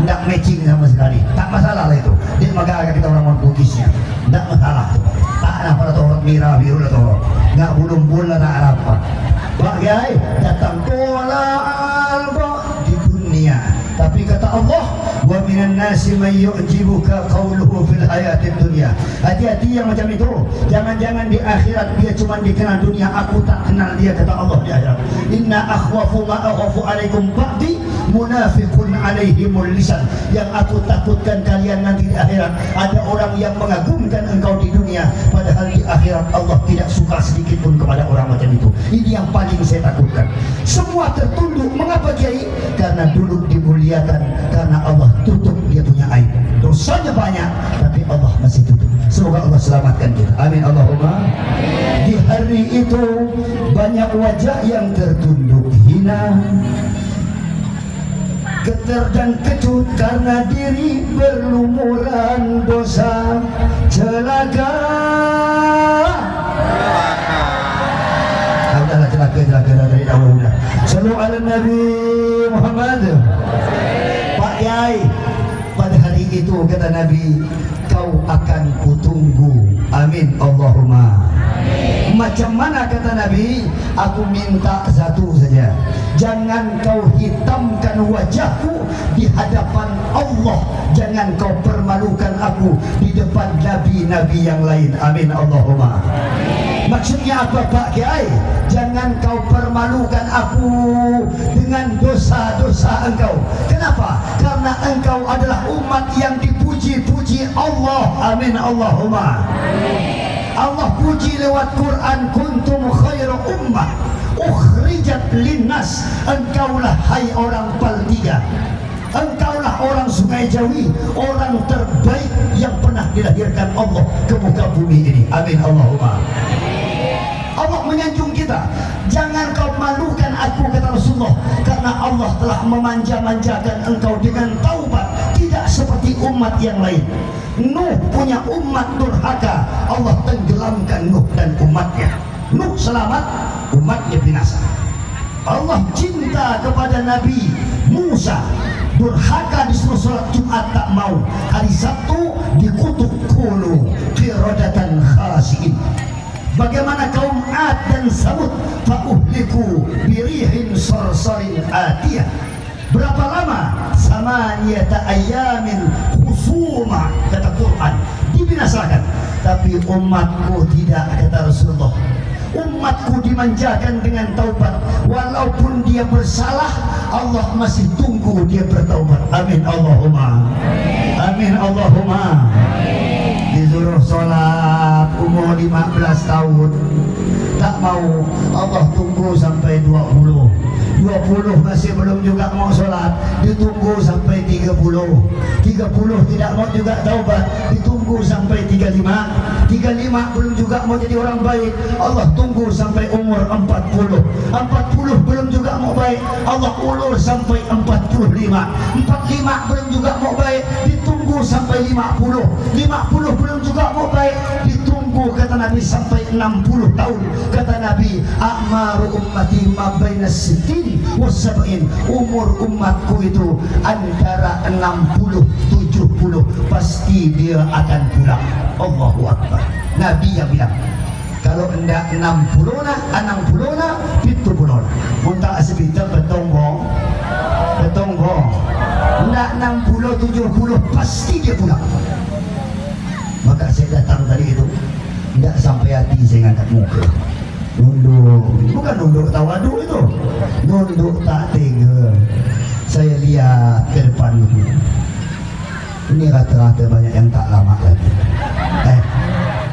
tidak matching sama sekali. Tak masalah lah itu. Dia magagak kita orang putihnya, tidak masalah. Tak ada pada orang merah biru lah orang. Nggak bulung-bulung lah tak apa. Bagai datang tola alba di dunia. Tapi kata Allah, wa minan nasi man yu'jibuka qawluhu fil hayatid dunya. Hati-hati yang macam itu. Jangan-jangan di akhirat dia cuma dikenal dunia, aku tak kenal dia, kata Allah di akhirat. Inna akhwafu ma akhafu alaikum ba'di munafiqun alaihimul lisan. Yang aku takutkan kalian nanti di akhirat, ada orang yang mengagumkan engkau di dunia, padahal di akhirat Allah tidak suka sedikit pun kepada orang macam itu. Ini yang paling saya takutkan. Semua tertunduk. Mengapa Kiai? Karena dulu dimuliakan, karena Allah tutup dia punya aib. Dosanya banyak, tapi Allah masih tutup. Semoga Allah selamatkan kita. Amin Allahumma. Di hari itu banyak wajah yang tertunduk hina, getar dan kecut karena diri berlumuran dosa, celaka. Adalah celaka dari dahulu. Sallu ala Nabi Muhammad. Pak Yai, pada hari itu kata Nabi, kau akan kutunggu. Amin Allahumma. Macam mana kata Nabi? Aku minta satu saja, jangan kau hitamkan wajahku di hadapan Allah, jangan kau permalukan aku di depan nabi-nabi yang lain. Amin Allahumma. Maksudnya apa Pak Kiai? Jangan kau permalukan aku dengan dosa-dosa engkau. Kenapa? Karena engkau adalah umat yang dipuji-puji Allah. Amin Allahumma. Allah puji lewat Quran, kuntum khairu ummah ukhrijat linnas. Engkaulah hai orang Paltiga, engkaulah orang Sungai Jawi, orang terbaik yang pernah dilahirkan Allah ke muka bumi ini. Amin Allahumma. Allah menyanjung kita. Jangan kau malukan aku, kata Rasulullah, karena Allah telah memanja-manjakan engkau dengan taubat, tidak seperti umat yang lain. Nuh punya umat durhaka, Allah tenggelamkan Nuh dan umatnya. Nuh selamat, umatnya binasa. Allah cinta kepada Nabi Musa, durhaka disuruh sholat Jumat tak mau, hari Sabtu dikutuk kulu qiradatan khasiin. Bagaimana kaum Ad dan Samud, fa'uhliku birihin sarsarin atiyah. Berapa lama? Samaniyata ayamin khusuma, kata Quran, dibinasakan. Tapi umatku tidak, kata Rasulullah. Umatku dimanjakan dengan taubat, walaupun dia bersalah, Allah masih tunggu dia bertaubat. Amin Allahumma. Amin Allahumma. Disuruh sholat umur 15 tahun tak mau, Allah tunggu sampai 20 masih belum juga mau sholat, ditunggu sampai 30 tidak mau juga taubat, ditunggu sampai 35 belum juga mau jadi orang baik, Allah tunggu sampai umur 40 belum juga mau baik, Allah ulur sampai 45 belum juga mau baik, ditunggu sampai 50 belum juga mau baik, ditunggu kata Nabi sampai 60 tahun. Kata Nabi, a'maru ummati ma baina sittin wa sab'in. Umur umatku itu antara 60 70, pasti dia akan pulang. Allahu Akbar. Nabi yang bilang, kalau hendak 60 itu pulang. Muntah asbita betonggong. Hendak 60 70 pasti dia pulang. Maka saya datang tadi itu, tidak sampai hati saya ngangkat muka, nunduk, bukan nunduk tawadu itu, nunduk tak tega. Saya lihat ke depan itu, ini rata-rata banyak yang tak lama lagi.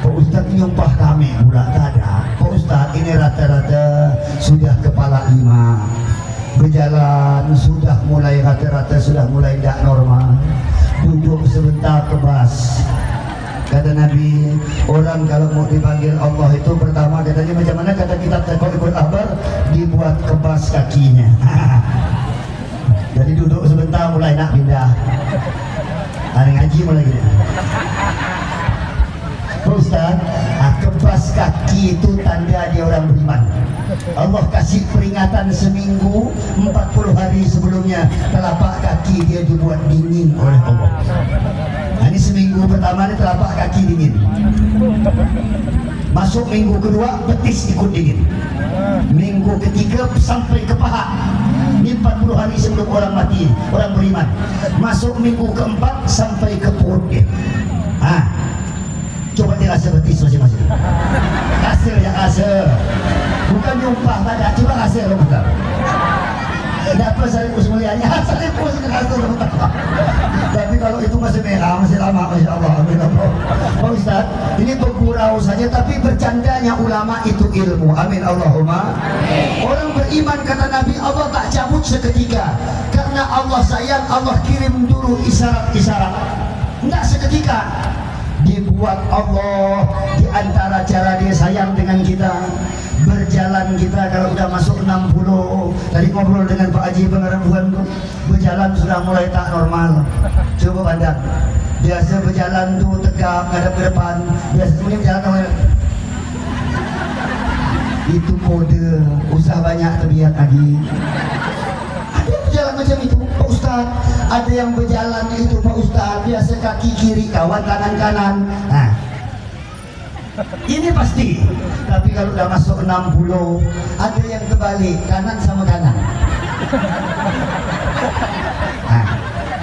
Pak Ustaz nyumpah kami pula tak ada. Pak Ustaz ini rata-rata sudah kepala 5, berjalan sudah mulai rata-rata sudah mulai tidak normal, duduk sebentar kebas. Kata Nabi, orang kalau mau dipanggil Allah itu pertama katanya macam mana, kata kitab Taqwa Abar, dibuat kebas kakinya. Jadi duduk sebentar mulai nak pindah. Ada ngaji mulai gini. Ustaz, kebas kaki itu tanda dia orang beriman. Allah kasih peringatan seminggu, 40 hari sebelumnya telapak kaki dia dibuat dingin oleh Allah. Ini seminggu pertama ini telapak kaki dingin. Masuk minggu kedua betis ikut dingin. Minggu ketiga sampai ke paha. Ini 40 hari sebelum orang mati, orang beriman. Masuk minggu keempat sampai ke perut dia. rasa betis masing-masing. Rasa ya rasa. Bukan nyumpah pada, coba rasa lo bentar. Dapat salipus mulianya, salipus rasa lo bentar. Tapi kalau itu masih merah, masih lama, Masya Allah. Amin Allah. Pak Ustaz, ini bergurau saja, tapi bercandanya ulama itu ilmu. Amin Allahumma. Orang beriman kata Nabi, Allah tak cabut seketika. Karena Allah sayang, Allah kirim dulu isyarat-isyarat. Tidak seketika. Dibuat Allah di antara cara dia sayang dengan kita. Berjalan kita kalau udah masuk 60, tadi ngobrol dengan Pak Haji Pengerebuan tuh, berjalan sudah mulai tak normal. Coba pandang, biasa berjalan tuh tegap ngadap ke depan, biasa kemudian berjalan oleh itu kode, usah banyak terlihat lagi. Ada yang berjalan macam itu Pak Ustaz, ada yang berjalan itu Pak Ustaz, biasa kaki kiri kawan kanan. Nah, ini pasti. Tapi kalau udah masuk 60, ada yang kebalik, kanan sama kanan. Nah,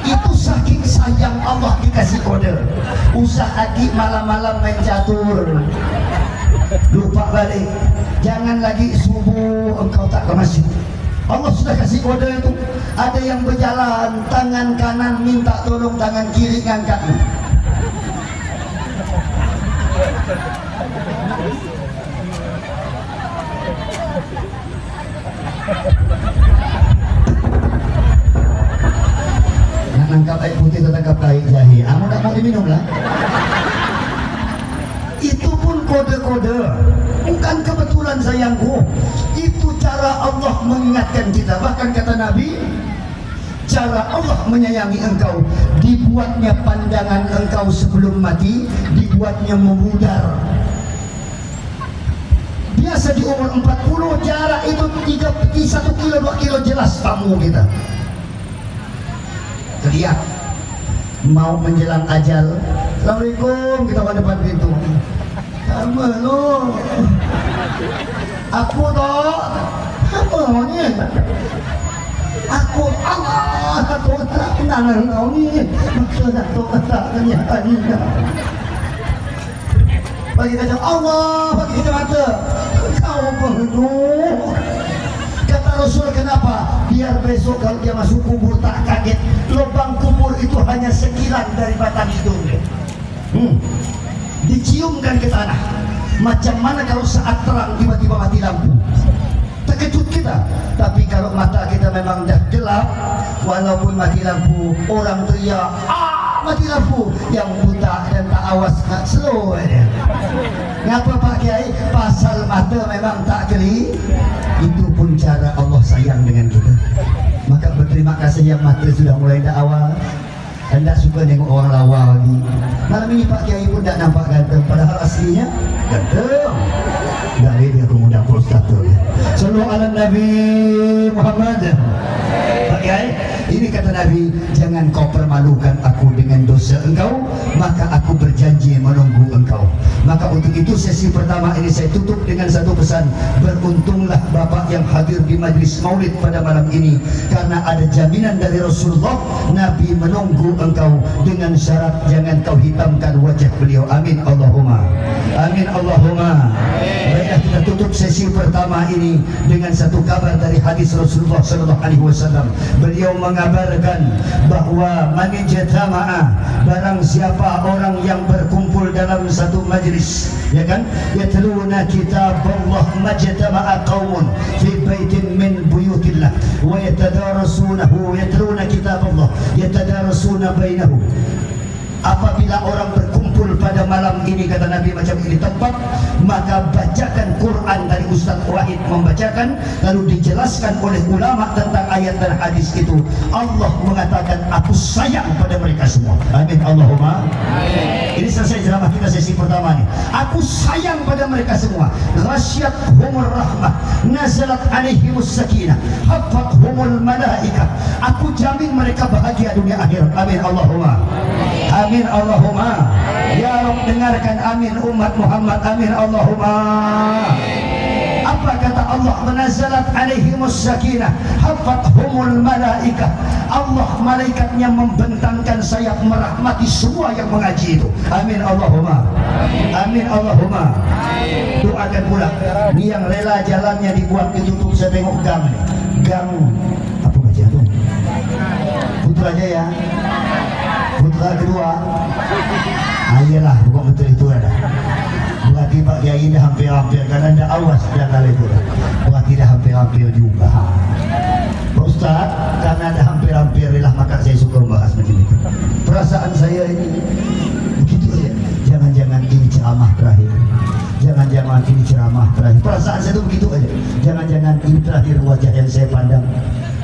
itu saking sayang Allah dikasih kode. Usah lagi malam-malam main catur, lupa balik. Jangan lagi subuh engkau tak ke masjid. Allah sudah kasih kode itu. Ada yang berjalan, tangan kanan minta tolong, tangan kiri ngangkat. Nak nangkap air putih tetangkap air jahe. Kamu tak mau diminum lah. Itu pun kode-kode. Bukan kebetulan sayangku. Itu cara Allah mengingatkan kita. Bahkan kata Nabi, cara Allah menyayangi engkau, dibuatnya pandangan engkau sebelum mati, dibuatnya memudar. Biasa di umur 40, jarak itu 1 kilo 2 kilo jelas tamu kita. Teriak mau menjelang ajal, Assalamualaikum, kita ke depan pintu. Sama lo. Aku toh apa namanya? Aku Allah, aku tak kenal kau ni. Maksud aku tak kenal ni. Bagi kata Allah, bagi kacamata. Kau penuh. Kata Rasul, kenapa? Biar besok kalau dia masuk kubur tak kaget. Lubang kubur itu hanya sekilan dari batang hidung dia. Diciumkan ke tanah. Macam mana kalau saat terang tiba-tiba mati lampu? Terkejut kita. Tapi kalau mata kita memang dah gelap, walaupun mati lampu, orang teriak, mati lampu. Yang buta dan tak awas, slow aja. Ngapa Pak Kiai? Pasal mata memang tak geli. Itu pun cara Allah sayang dengan kita. Maka berterima kasih yang mata sudah mulai tak awal. Anda suka tengok orang lawa lagi. Malam ini Pak Kiai pun tak nampak ganteng, padahal aslinya ganteng. Dari dia kemudian prostatur. Sallu ala Nabi Muhammad. Pak Kiai, ini kata Nabi, jangan kau permalukan aku dengan dosa engkau, maka aku berjanji menunggu engkau. Maka untuk itu sesi pertama ini saya tutup dengan satu pesan. Beruntunglah Bapak yang hadir di majlis maulid pada malam ini, karena ada jaminan dari Rasulullah, Nabi menunggu engkau dengan syarat jangan kau hitamkan wajah beliau. Amin Allahumma. Amin Allahumma. Baiklah, kita tutup sesi pertama ini dengan satu kabar dari hadis Rasulullah SAW. Beliau mengabarkan bahwa man ijtama'a, barang siapa orang yang berkumpul dalam satu majlis, ya kan, yatluna kitab Allah, majtama'a qaumun fi baitin min buyutillah wa yatadarasunahu, yatluna kitab Allah yatadarasuna bainahum. Apabila orang berkumpul pada malam ini, kata Nabi, macam ini tempat, maka bacakan Quran. Dari Ustaz Wahid membacakan, lalu dijelaskan oleh ulama tentang ayat dan hadis itu. Allah mengatakan, aku sayang pada mereka semua. Amin Allahumma. Ini selesai ceramah kita sesi pertama ini. Aku sayang pada mereka semua. Ghasyiyatuhumur rahmah, nazalat alaihimus sakinah, hafathumul malaikah. Aku jamin mereka bahagia dunia akhirat. Amin Allahumma. Amin Allahumma. Ya Rabb, dengarkan amin umat Muhammad. Amin Allahumma. Apa kata Allah? Menazalat alaihimus sakinah hafathumul malaikah. Allah malaikatnya membentangkan sayap merahmati semua yang mengaji itu. Amin Allahumma. Amin Allahumma. Doakan pula. Ini yang rela jalannya dibuat ditutup. Saya tengok gang nih. Gang apa baca tu? Putrajaya. Putra kedua. Ayolah, bukan betul itu ada. Berarti Pak Kiai dah hampir-hampir, karena dah awas dah kali itu. Berarti dah hampir-hampir juga. Pak Ustaz, karena dah hampir-hampir lah, maka saya suka membahas macam itu. Perasaan saya ini begitu saja. Jangan-jangan ini ceramah terakhir. Jangan-jangan ini ceramah terakhir. Perasaan saya itu begitu aja. Jangan-jangan ini terakhir wajah yang saya pandang.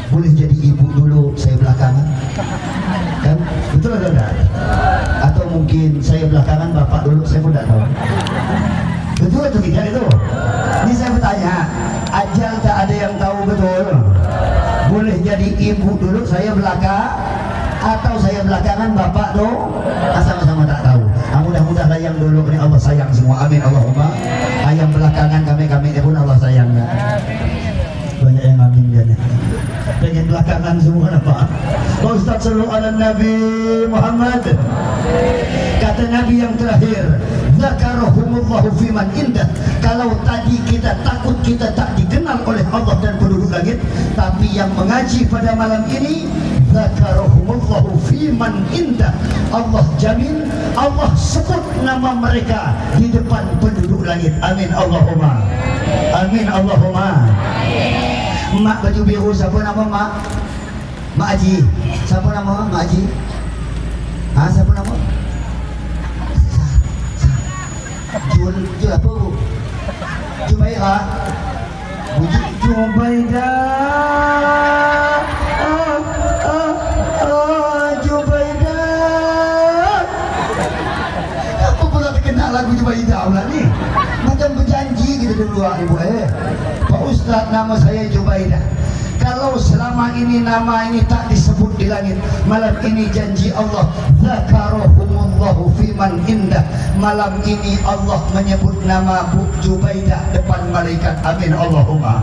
Boleh jadi ibu dulu, saya belakangan. Kan? Betul atau tidak? Atau mungkin saya belakangan, bapak dulu, saya pun tidak tahu. Betul atau tidak itu? Ini saya bertanya, ajal tak ada yang tahu betul. Boleh jadi ibu dulu, saya belakang, atau saya belakangan, bapak dong, sama-sama tak tahu. Mudah-mudahan yang dulu ini Allah sayang semua. Amin Allahumma. Yang belakangan kami pun Allah sayang. Banyak yang amin kan. Pengen belakangan semua nampak. Ustaz sallallahu ala Nabi Muhammad. Kata Nabi yang terakhir, zakarahumullahu fiman indah. Kalau tadi kita takut kita tak dikenal oleh Allah dan penduduk langit, tapi yang mengaji pada malam ini, zakarahumullahu fiman indah. Allah jamin, Allah sebut nama mereka di depan penduduk langit. Amin Allahumma. Amin Allahumma. Mak baju biru, siapa nama mak? Mak Haji. Siapa nama Mak Haji? Siapa nama? Jul apa bu? Jubairah. Jubaidah. Jubaidah. Apa pula terkenal lagu Jubaidah pula ni? Macam berjanji kita dulu ibu. Pak Ustaz, nama saya Jubaidah. Kalau selama ini nama ini tak disebut di langit, malam ini janji Allah, zakarahumullahu fiman indah. Malam ini Allah menyebut nama Bu Jubaidah depan malaikat. Amin Allahumma.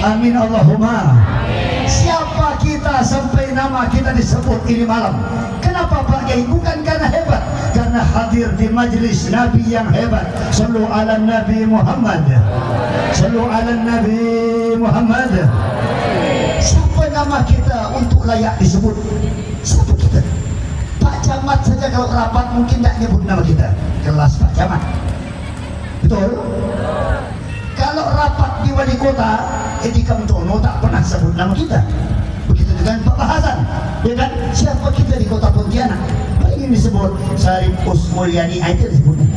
Amin Allahumma. Siapa kita sampai nama kita disebut ini malam? Kenapa Pak Kiai? Bukan karena hebat, karena hadir di majlis Nabi yang hebat. Sallu ala Nabi Muhammad. Sallu ala Nabi Muhammad. Siapa nama kita untuk layak disebut? Siapa kita? Pak Camat saja kalau rapat mungkin tak nyebut nama kita. Kelas Pak Camat. Betul? Kalau rapat di wali kota, Edi Kamtono tak pernah sebut nama kita. Begitu dengan Pak Hasan, ya kan? Siapa kita di kota Pontianak? Paling disebut Sarip Usmulyani, itu disebutnya.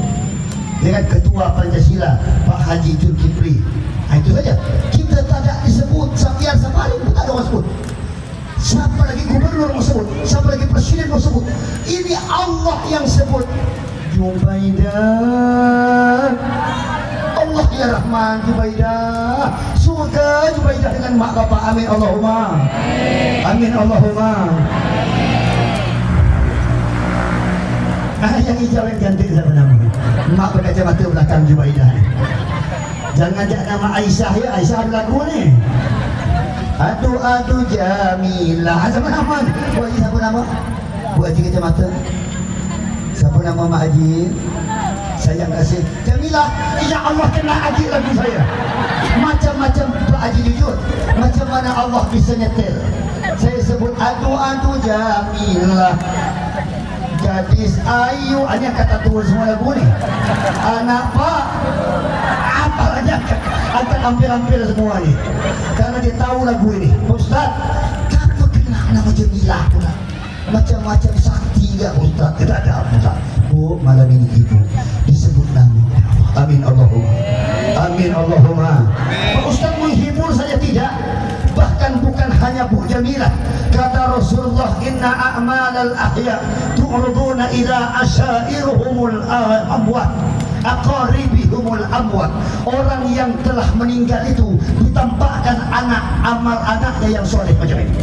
Ya kan? Ketua Pancasila Pak Haji Zulkifli. Itu saja. Kita tak ada disebut. Sapiar Samarin pun tak ada orang sebut. Siapa lagi gubernur mau sebut? Siapa lagi presiden mau sebut? Ini Allah yang sebut. Jubaidah. Allah ya Rahman, Jubaidah. Surga Jubaidah dengan mak bapak. Amin Allahumma. Amin Allahumma. Yang hijau yang cantik siapa namanya? Mak berkacamata belakang Jubaidah. Jangan ajak nama Aisyah ya. Aisyah ada lagu ni. Adu Jamilah. Siapa nama? Bu Haji siapa nama? Bu Haji kacamata. Siapa nama Mak Haji? Sayang kasih Jamilah. Ya Allah kena adik lagu saya. Macam-macam Pak Haji jujur. Macam mana Allah bisa nyetel. Saya sebut adu Jamilah. Gadis ayu. Ini kata tua semua lagu ni. Anak Pak apa aja akan hampir-hampir semua ni. Karena dia tahu lagu ini. Ustaz, kenapa kena nama Jamilah pula? Macam-macam sakti ke Ustaz? Tidak ada Ustaz. Bu, malam ini ibu disebut nama. Amin Allahumma. Amin Allahumma. Pak Ustaz menghibur saja tidak. Bahkan bukan hanya Bu Jamilah. Kata Rasulullah, inna a'malal ahya tu'ruduna ila asyairuhumul amwat aqaribihumul amwat. Orang yang telah meninggal itu ditampakkan amal anaknya yang soleh macam ini.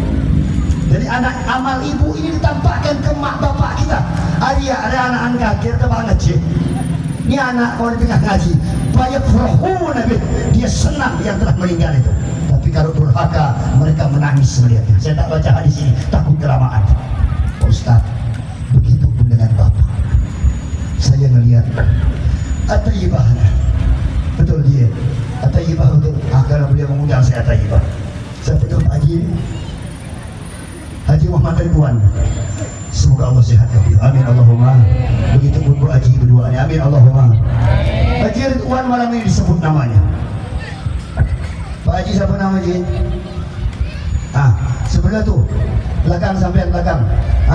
Jadi anak amal ibu ini ditampakkan ke mak bapak kita. Ada anak angkat kita banget sih. Ini anak kau di tengah ngaji. fayafrahuna bih, dia senang yang telah meninggal itu. Tapi kalau durhaka, mereka menangis melihatnya. Saya tak baca hadis ini, takut kelamaan. Pak Ustaz, begitu pun dengan Bapak. Saya melihat At-Tayyibah, betul dia At-Tayyibah, betul. Kalau beliau mengundang saya At-Tayyibah, saya betul Pak Haji ini, Haji Muhammad Ridwan. Semoga Allah sehatkan beliau. Amin Allahumma. Begitu pun Bu Haji berdua ini. Amin Allahumma. Haji Ridwan malam ini disebut namanya. Pak Haji siapa nama Haji? Sebelah tu, belakang sampai belakang.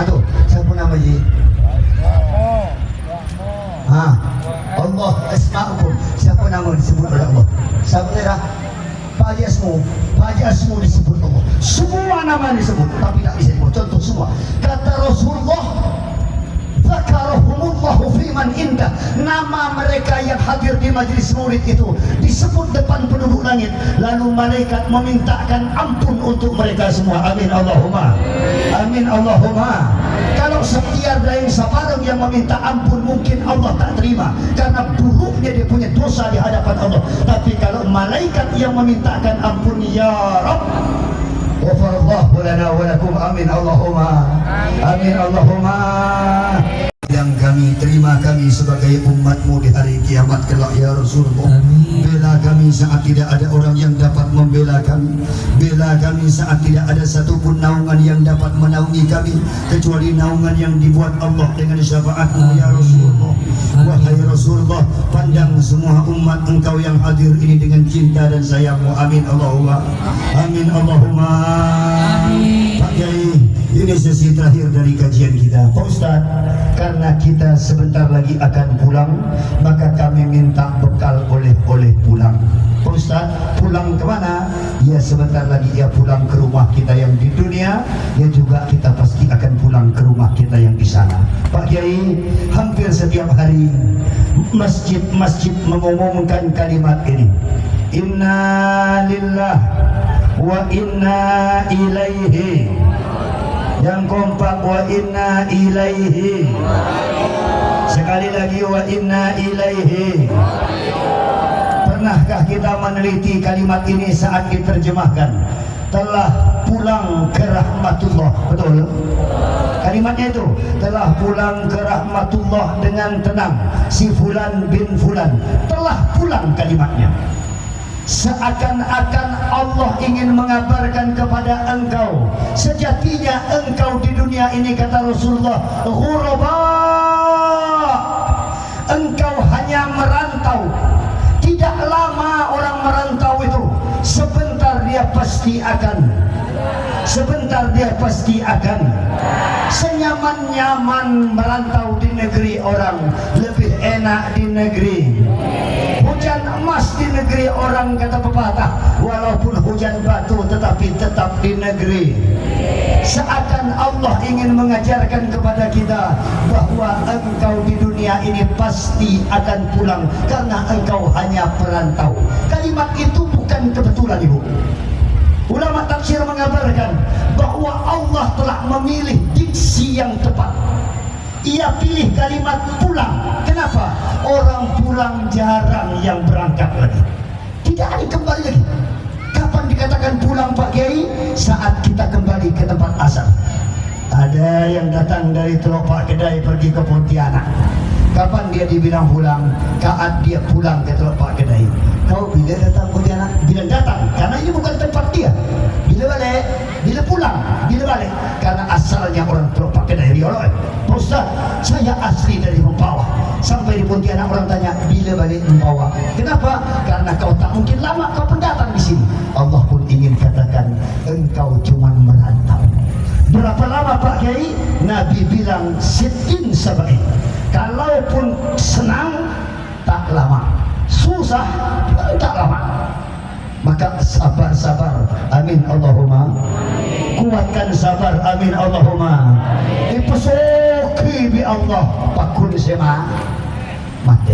Tu, siapa nama Haji? Allah asma'ukum. Siapa nama disebut oleh Allah? Siapa dia? Pak Haji Asmu. Pak Haji Asmu disebut Allah. Semua nama disebut, tapi tak bisa disebut. Contoh semua. Kata Rasulullah, Zakarahumullahu fiman indah. Nama mereka yang hadir di majlis maulid itu disebut depan penduduk langit. Lalu malaikat memintakan ampun untuk mereka semua. Amin Allahumma. Amin Allahumma. Kalau setiap dari separuh yang meminta ampun, mungkin Allah tak terima karena buruknya dia punya dosa di hadapan Allah. Tapi kalau malaikat yang memintakan ampun, ya Rabb, ghafarallahu lana wa lakum. Amin Allahumma. Amin Allahumma. Yang kami terima kami sebagai umatmu di hari kiamat kelak ya Rasulullah. Amin. Bela kami saat tidak ada orang yang dapat membela kami. Bela kami saat tidak ada satupun naungan yang dapat menaungi kami kecuali naungan yang dibuat Allah dengan syafaat-Mu ya Rasulullah. Wahai Rasulullah, pandang semua umat Engkau yang hadir ini dengan cinta dan sayang-Mu. Amin Allahumma. Amin Allahumma. Amin. Pak Kiai, ini sesi terakhir dari kajian kita. Pak Ustaz, karena kita sebentar lagi akan pulang, maka kami minta bekal oleh-oleh pulang. Pak Ustaz, pulang ke mana? Ya sebentar lagi ya pulang ke rumah kita yang di dunia, ya juga kita pasti akan pulang ke rumah kita yang di sana. Pak Kiai, hampir setiap hari masjid-masjid mengumumkan kalimat ini. Inna lillah wa inna ilaihi. Yang kompak, wa inna ilaihi. Sekali lagi, wa inna ilaihi. Pernahkah kita meneliti kalimat ini saat diterjemahkan? Telah pulang ke rahmatullah. Betul? Kalimatnya itu, telah pulang ke rahmatullah dengan tenang. Si Fulan bin Fulan telah pulang, kalimatnya. Seakan-akan Allah ingin mengabarkan kepada engkau, sejatinya engkau di dunia ini, kata Rasulullah, ghuraba. Engkau hanya merantau. Tidak lama orang merantau itu, sebentar dia pasti akan senyaman-nyaman merantau di negeri orang, lebih enak di negeri. Hujan emas di negeri orang, kata pepatah, walaupun hujan batu tetapi tetap di negeri. Seakan Allah ingin mengajarkan kepada kita bahwa engkau di dunia ini pasti akan pulang karena engkau hanya perantau. Kalimat itu bukan kebetulan, Ibu. Ulama tafsir mengabarkan bahwa Allah telah memilih diksi yang tepat. Ia pilih kalimat pulang. Kenapa? Orang pulang jarang yang berangkat lagi. Tidak ada kembali lagi. Kapan dikatakan pulang Pak Kiai? Saat kita kembali ke tempat asal. Ada yang datang dari Teluk Pak Kedai pergi ke Pontianak. Kapan dia dibilang pulang? Saat dia pulang ke Teluk Pak Kedai. Kau bila datang Pontianak? Bila datang, karena ini bukan tempat dia. Bila balik? Bila pulang? Bila balik? Karena asalnya orang Teluk Pak Kedai Riau. Ustaz, saya asli dari Mempawah. Sampai di Pontianak orang tanya, bila balik Mempawah? Kenapa? Karena kau tak mungkin lama kau pendatang di sini. Allah pun ingin katakan, engkau cuma merantau. Berapa lama Pak Kiai? Nabi bilang sitin sabai. Kalaupun senang tak lama, susah tak lama. Maka sabar-sabar. Amin Allahumma. Kuatkan sabar. Amin Allahumma. Dipesoki bi Allah pakun sema mati.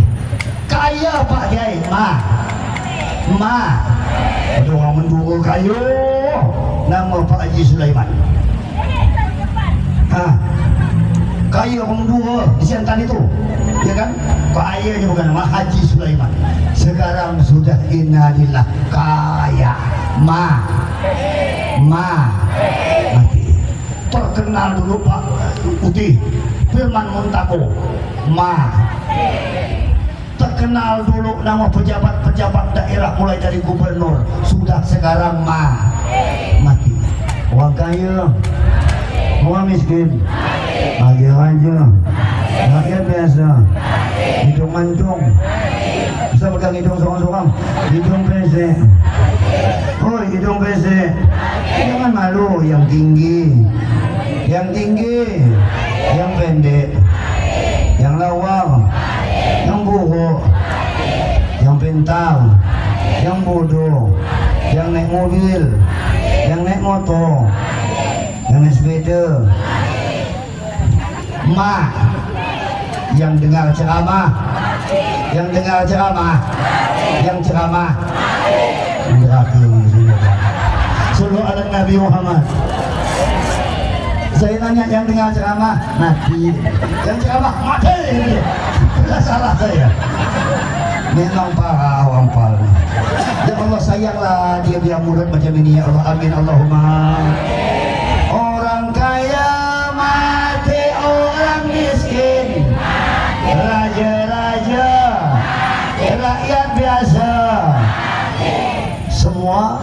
Kaya Pak Kiai ma ada orang mendukung kayu nama Pak Haji Sulaiman. kaya pembuka di Siantan itu, ya kan? Kayanya bukan nama Haji Sulaiman. Sekarang sudah innalillah kaya, mati. Terkenal dulu Pak Putih Firman Muntako, terkenal dulu nama pejabat-pejabat daerah mulai dari gubernur, sudah sekarang mati. Orang kaya, orang miskin, bagi raja, rakyat biasa, hidung mancung, bisa pegang hidung seorang-seorang, hidung pesek. Oh, hidung pesek, jangan malu, yang tinggi, yang pendek, yang lawang, yang buruk, yang pintar, yang bodoh, yang naik mobil, yang naik motor, yang naik sepeda, yang dengar ceramah, yang ceramah, Sallu ala Nabi Muhammad. Saya tanya yang dengar ceramah mati, yang ceramah mati. Tidak salah saya. Memang parah orang palsu. Ya Allah sayanglah dia biar murid macam ini ya Allah. Amin Allahumma. Orang kaya mati, orang miskin, raja-raja, rakyat biasa, semua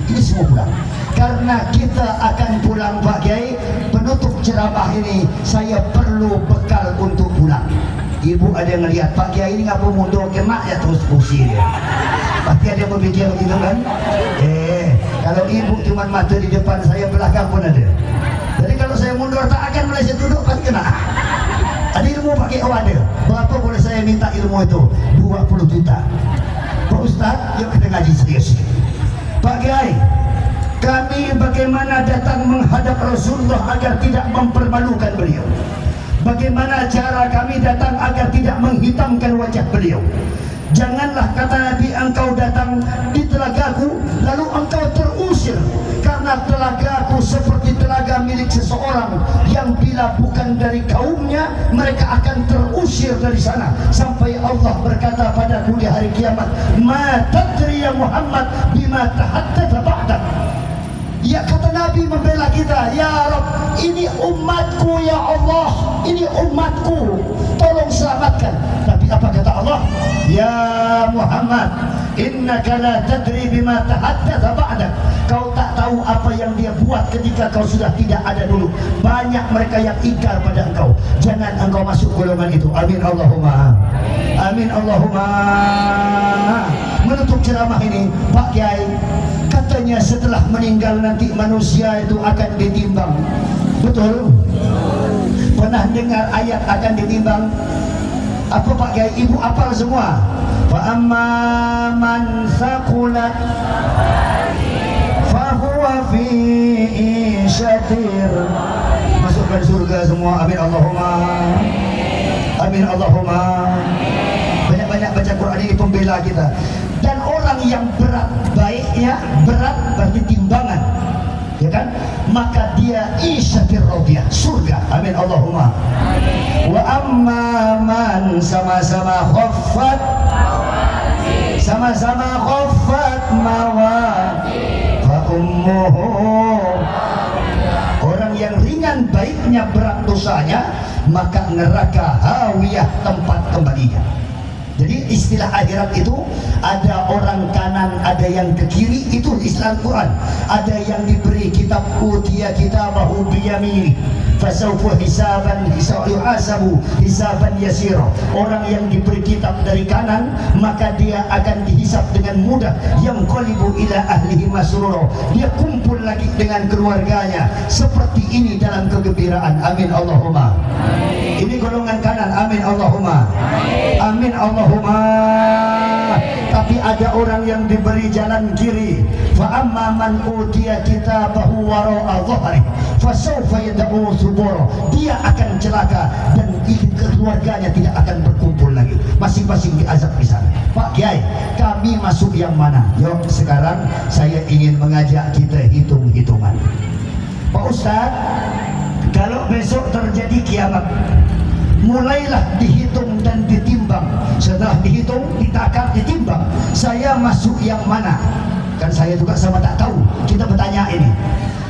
ini semua pulang. Karena kita akan pulang Pak Kiai. Penutup ceramah ini saya perlu bekal untuk pulang. Ibu ada yang ngelihat Pak Kiai ini ngapa mundur kemak ya terus pusing dia. Pasti ada yang berpikir begitu kan? Kalau ibu cuma mata di depan saya, belakang pun ada. Jadi kalau saya mundur tak akan Malaysia duduk pasti kena. Ada ilmu pakai ada. Berapa boleh saya minta ilmu itu? 20 juta. Pak Ustaz, yuk kita ngaji serius. Pak Kiai, kami bagaimana datang menghadap Rasulullah agar tidak mempermalukan beliau? Bagaimana cara kami datang agar tidak menghitamkan wajah beliau? Janganlah kata Nabi engkau datang di telagaku lalu engkau terusir, karena telagaku seperti telaga milik seseorang yang bila bukan dari kaumnya mereka akan terusir dari sana sampai Allah berkata padaku di hari kiamat, ma tadri ya Muhammad bima tahaddatsa ba'dak. Ya kata Nabi membela kita, ya Rabb, ini umatku ya Allah, ini umatku, tolong selamatkan. Tapi apa kata Allah? Ya Muhammad, innaka la tadri bima tahaddatsa ba'dak. Kau tak tahu apa yang dia buat ketika kau sudah tidak ada dulu. Banyak mereka yang ingkar pada engkau. Jangan engkau masuk golongan itu. Amin Allahumma. Amin Allahumma. Menutup ceramah ini Pak Kiai, katanya setelah meninggal nanti manusia itu akan ditimbang. Betul? Pernah dengar ayat akan ditimbang? Apa Pak Kiai? Ibu apal semua. Fa amma man saqulat fa huwa fi isyatir. Masukkan surga semua. Amin Allahumma. Amin Allahumma. Banyak-banyak baca Quran ini pembela kita. Dan orang yang berat baiknya, berat berarti timbangan, ya kan? Maka dia isyatir radiyah, surga. Amin Allahumma. Wa amma man sama-sama khaffat mawat fa ummuhu. Orang yang ringan baiknya, berat dosanya, maka neraka hawiyah tempat kembalinya. Jadi istilah akhirat itu ada orang kanan, ada yang ke kiri, itu istilah Quran. Ada yang diberi kitab utiya kitabahu biyamini fasawfa yuhasabu hisaban yasira. Orang yang diberi kitab dari kanan maka dia akan dihisap dengan mudah. Yang qalibu ila ahlihi masrura, dia kumpul lagi dengan keluarganya seperti ini dalam kegembiraan. Amin Allahumma. Ini golongan kanan. Amin Allahumma. Amin Allahumma. Tapi ada orang yang diberi jalan kiri. Fa amma man utiya kitabahu wara'a dhahri fasawfa yad'u subura. Dia akan celaka dan keluarganya tidak akan berkumpul lagi. Masing-masing diazab di sana. Pak Kiai, kami masuk yang mana? Yuk sekarang saya ingin mengajak kita hitung-hitungan. Pak Ustaz, Kalau besok terjadi kiamat, mulailah dihitung dan ditimbang. Setelah dihitung, ditakar, ditimbang, saya masuk yang mana? Kan saya juga sama tak tahu. Kita bertanya ini,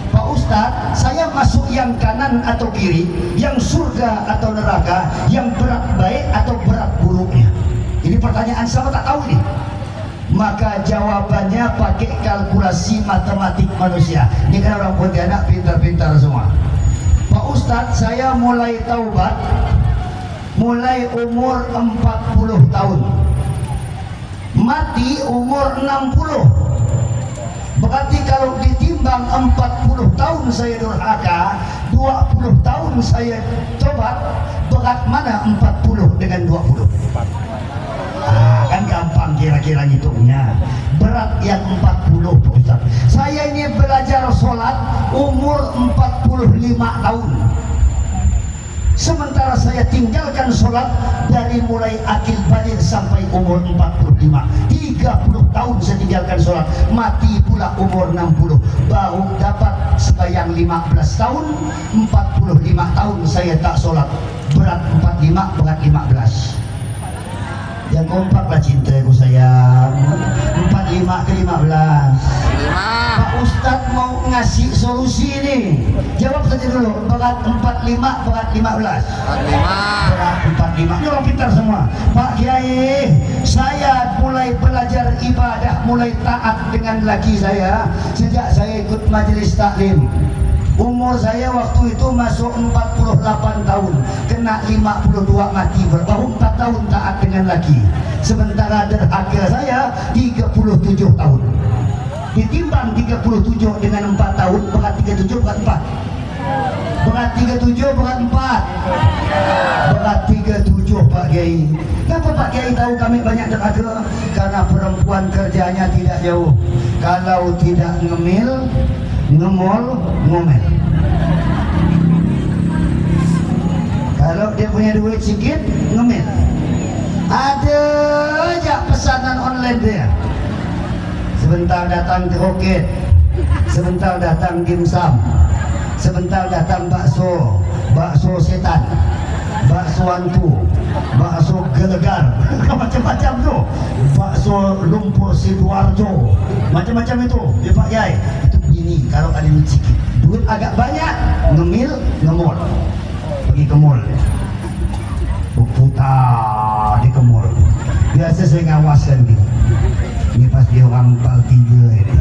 Pak Ustadz, saya masuk yang kanan atau kiri, yang surga atau neraka, yang berat baik atau berat buruknya? Ini pertanyaan sama tak tahu ini. Maka jawabannya pakai kalkulasi matematik manusia. Ini kan orang Pontianak pintar-pintar semua. Pak Ustadz, saya mulai taubat mulai umur 40 tahun, mati umur 60. Berarti kalau ditimbang 40 tahun saya durhaka, 20 tahun saya tobat, berat mana 40 dengan 20? Kan gampang kira-kira ngitungnya. Berat yang 40, Pak Ustaz. Saya ini belajar sholat umur 45 tahun. Sementara saya tinggalkan sholat dari mulai akil baligh sampai umur 45. 30 tahun saya tinggalkan sholat, mati pula umur 60. Baru dapat sebayang 15 tahun, 45 tahun saya tak sholat. Berat 45, berat 15. Yang kompaklah cintaku sayang. 45 ke 15. Pak Ustadz mau ngasih solusi ini. Jawab saja dulu. Berat 45, berat 15. Berat 45. Ini orang pintar semua. Pak Kiai, saya mulai belajar ibadah, mulai taat dengan laki saya sejak saya ikut majelis taklim. Umur saya waktu itu masuk 48 tahun, kena 52 mati, baru 4 tahun taat dengan laki. Sementara derhaka saya 37 tahun. Ditimbang 37 dengan 4 tahun, berat 37 berat 4. Berat 37 berat 4. Berat 37 Pak Kiai. Kenapa Pak Kiai tahu kami banyak derhaka? Karena perempuan kerjanya tidak jauh. Kalau tidak ngemil, ngemol, ngomel. Kalau dia punya duit sedikit, ngemil. Ada aja pesanan online dia. Sebentar datang kroket, sebentar datang dimsum, sebentar datang bakso, bakso setan, bakso hantu, bakso gelegar, macam-macam tu. Bakso lumpur Sidoarjo, macam-macam itu. Ya Pak Yai, itu bini kalau ada duit sikit, duit agak banyak, ngemil, ngemol, pergi ke mall, berputar di ke mall. Biasa saya ngawaskan gitu. Ini pas dia orang bal 3 ini.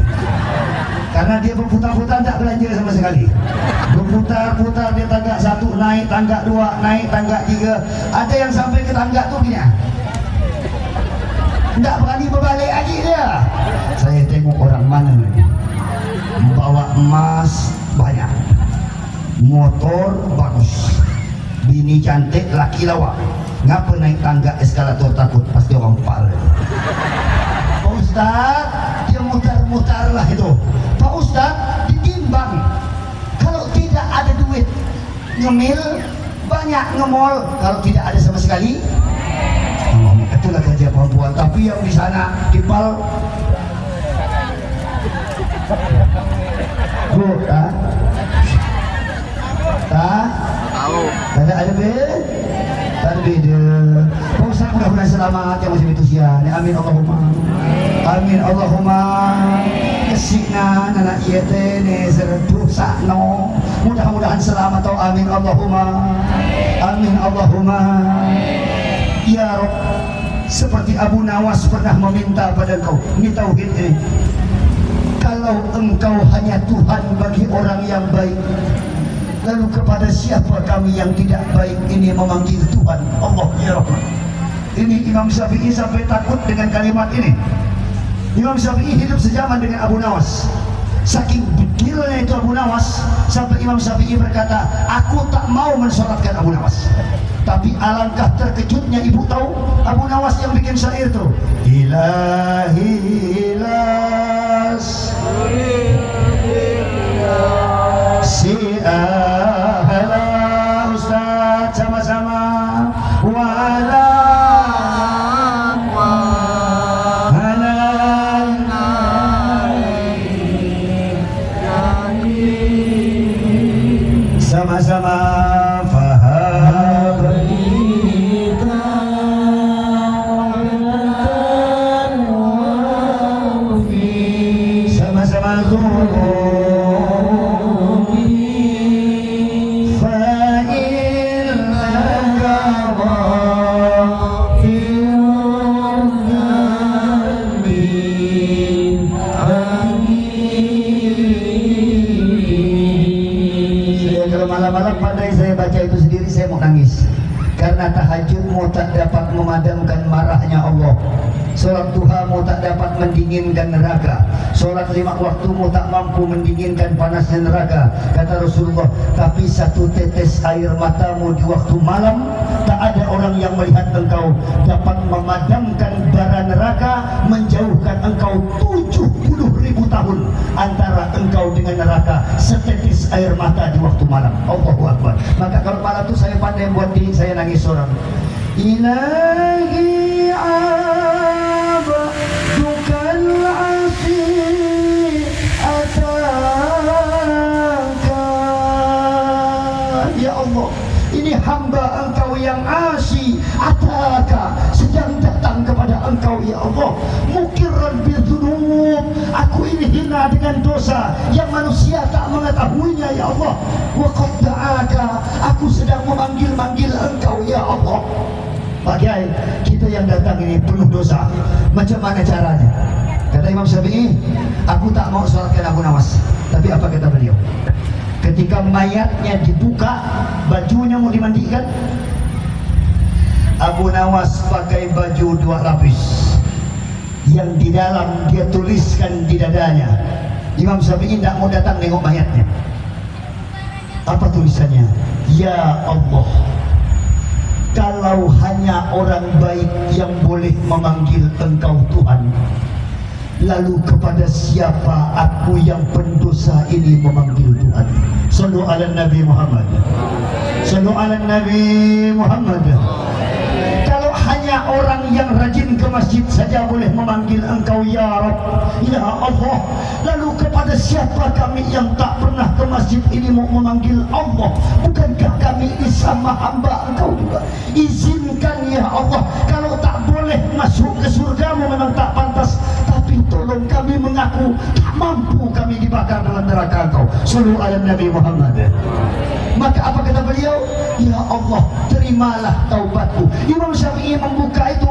Karena dia berputar-putar tak belanja sama sekali. Berputar-putar dia tangga 1 naik, tangga 2 naik, tangga 3. Ada yang sampai ke tangga tu gini. Tak berani berbalik lagi dia. Saya tengok orang mana ni, bawa emas banyak, motor bagus, bini cantik, laki lawa. Ngapa naik tangga eskalator takut? Pasti orang pal. Pak Ustaz, dia mutar-mutar lah itu. Pak Ustaz, ditimbang. Kalau tidak ada duit, ngemil, banyak ngemol. Kalau tidak ada sama sekali, itulah kerja perempuan. Tapi yang di sana dipal, good, tak? Tahu. Ada beda. Tak beda. Pak Ustaz, mudah-mudahan selamat yang masih itu siang. Amin Allahumma. Amin Allahumma. Kesikna anak ia tene serdu sakno. Mudah-mudahan selamat tau. Amin Allahumma. Amin Allahumma. Ya Rabb, seperti Abu Nawas pernah meminta pada engkau. Ini tauhid ini. Kalau engkau hanya Tuhan bagi orang yang baik, lalu kepada siapa kami yang tidak baik ini memanggil Tuhan? Allah ya Rahman. Ini Imam Syafi'i sampai takut dengan kalimat ini. Imam Syafi'i hidup sejaman dengan Abu Nawas. Saking degilnya itu Abu Nawas, sampai Imam Syafi'i berkata, aku tak mau mensolatkan Abu Nawas. Tapi alangkah terkejutnya ibu tahu Abu Nawas yang bikin syair itu. Ilahi ilas si ahla Ustaz sama-sama wala sama-sama tahajudmu tak dapat memadamkan marahnya Allah. Solat duhamu tak dapat mendinginkan neraka. Solat 5 waktumu tak mampu mendinginkan panasnya neraka. Kata Rasulullah, tapi satu tetes air matamu di waktu malam, tak ada orang yang melihat engkau dapat memadamkan bara neraka, menjauhkan engkau 70.000 tahun antara engkau dengan neraka. Setetes air mata di waktu malam. Allahu Akbar. Maka kalau malam itu saya pandai buat diri saya nangis seorang. Ilahi abdukal asih ataka. Ya Allah, ini hamba engkau yang asih ataka sedang datang kepada engkau ya Allah. Mukirran bidzunub, aku ini hina dengan dosa yang manusia tak mengetahuinya ya Allah. Wa qad da'aka, aku sedang memanggil-manggil engkau ya Allah. Pak Kiai, kita yang datang ini penuh dosa. Macam mana caranya? Kata Imam Syafi'i, aku tak mau sholatkan Abu Nawas. Tapi apa kata beliau? Ketika mayatnya dibuka, bajunya mau dimandikan, Abu Nawas pakai baju 2 lapis. Yang di dalam dia tuliskan di dadanya. Imam Syafi'i tidak mau datang nengok mayatnya. Apa tulisannya? Ya Allah, kalau hanya orang baik yang boleh memanggil engkau Tuhan, lalu kepada siapa aku yang pendosa ini memanggil Tuhan? Sallu ala Nabi Muhammad. Sallu ala Nabi Muhammad. Kalau hanya orang yang rajin ke masjid saja boleh memanggil engkau ya Rabb, ya Allah, lalu kepada siapa kami yang tak pernah ke masjid ini mau memanggil Allah? Bukankah kami ini sama hamba engkau juga? Izinkan ya Allah, kalau tak boleh masuk ke surgamu memang tak pantas, tapi tolong kami mengaku tak mampu kami dibakar dalam neraka engkau. Sallu ala Nabi Muhammad. Maka apa kata beliau? Ya Allah, terimalah taubatku. Imam Syafi'i membuka itu,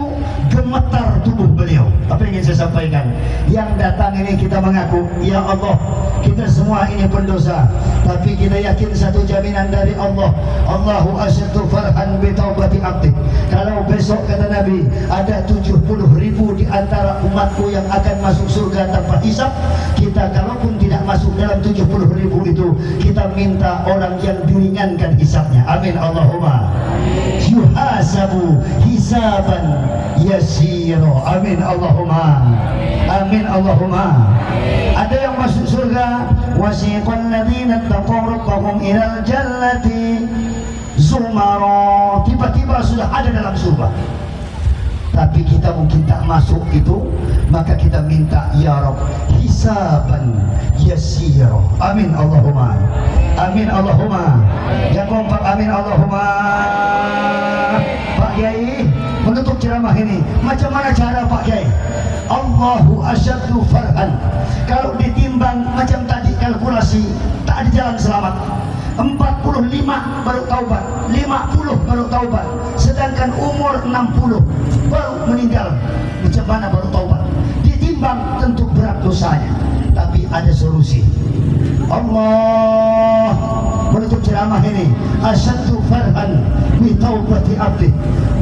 gemetar tubuh beliau. Apa yang ingin saya sampaikan? Yang datang ini kita mengaku, ya Allah, kita semua ini pendosa, tapi kita yakin satu jaminan dari Allah. Allahu asyaddu farhan bi taubati abdi. Kalau besok kata Nabi ada 70.000 di antara umatku yang akan masuk surga tanpa hisab, kita kalaupun tidak masuk dalam 70.000 itu, kita minta orang yang diringankan hisabnya. Amin Allahumma. Yuhasabu hisaban yasiro. Amin Allahumma. Amin Allahumma. Ada yang masuk surga, wasiqal ladzina taqaw rabbahum ilal jannati zumara. Tiba-tiba sudah ada dalam surga. Tapi kita mungkin tak masuk itu, maka kita minta ya Rabb hisaban yasira. Amin Allahumma. Amin Allahumma. Yang kompak amin Allahumma. Pak Kiai menutup ceramah ini, macam mana cara Pak Kiai? Allahu asyaddu farhan. Kalau ditimbang macam tadi kalkulasi, tak ada jalan selamat. 45 baru taubat, 50 baru taubat, sedangkan umur 60 baru meninggal. Macam mana baru taubat? Ditimbang tentu berat dosanya, tapi ada solusi. Allah menutup ceramah ini, asyaddu farhan bi taubati abdi.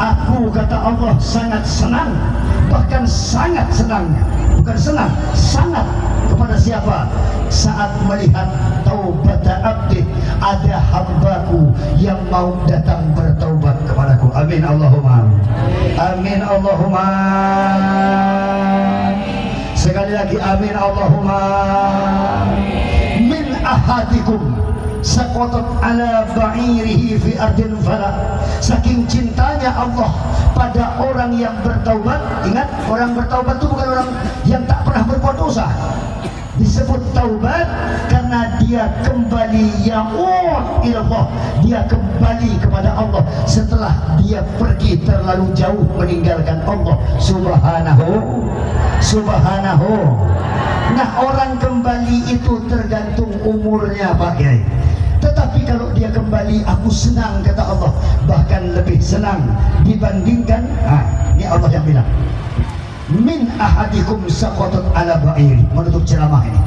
Aku kata Allah sangat senang, bahkan sangat senangnya, bukan senang, sangat kepada siapa? Saat melihat taubat abdi, ada hambaku yang mau datang bertaubat kepadaku. Amin Allahumma. Amin Allahumma. Sekali lagi amin Allahumma. Min ahadikum saqatat ala ba'irihi fi ardin fala. Saking cintanya Allah pada orang yang bertaubat. Ingat, orang bertaubat itu bukan orang yang tak pernah berbuat dosa. Disebut taubat karena dia kembali ya'ud ilallah, dia kembali kepada Allah setelah dia pergi terlalu jauh meninggalkan Allah subhanahu. Nah, orang kembali itu tergantung umurnya Pak Kiai. Tetapi kalau dia kembali, aku senang kata Allah, bahkan lebih senang dibandingkan, ini Allah yang bilang, min ahadikum saqatat ala ba'iri. Menutup ceramah ini,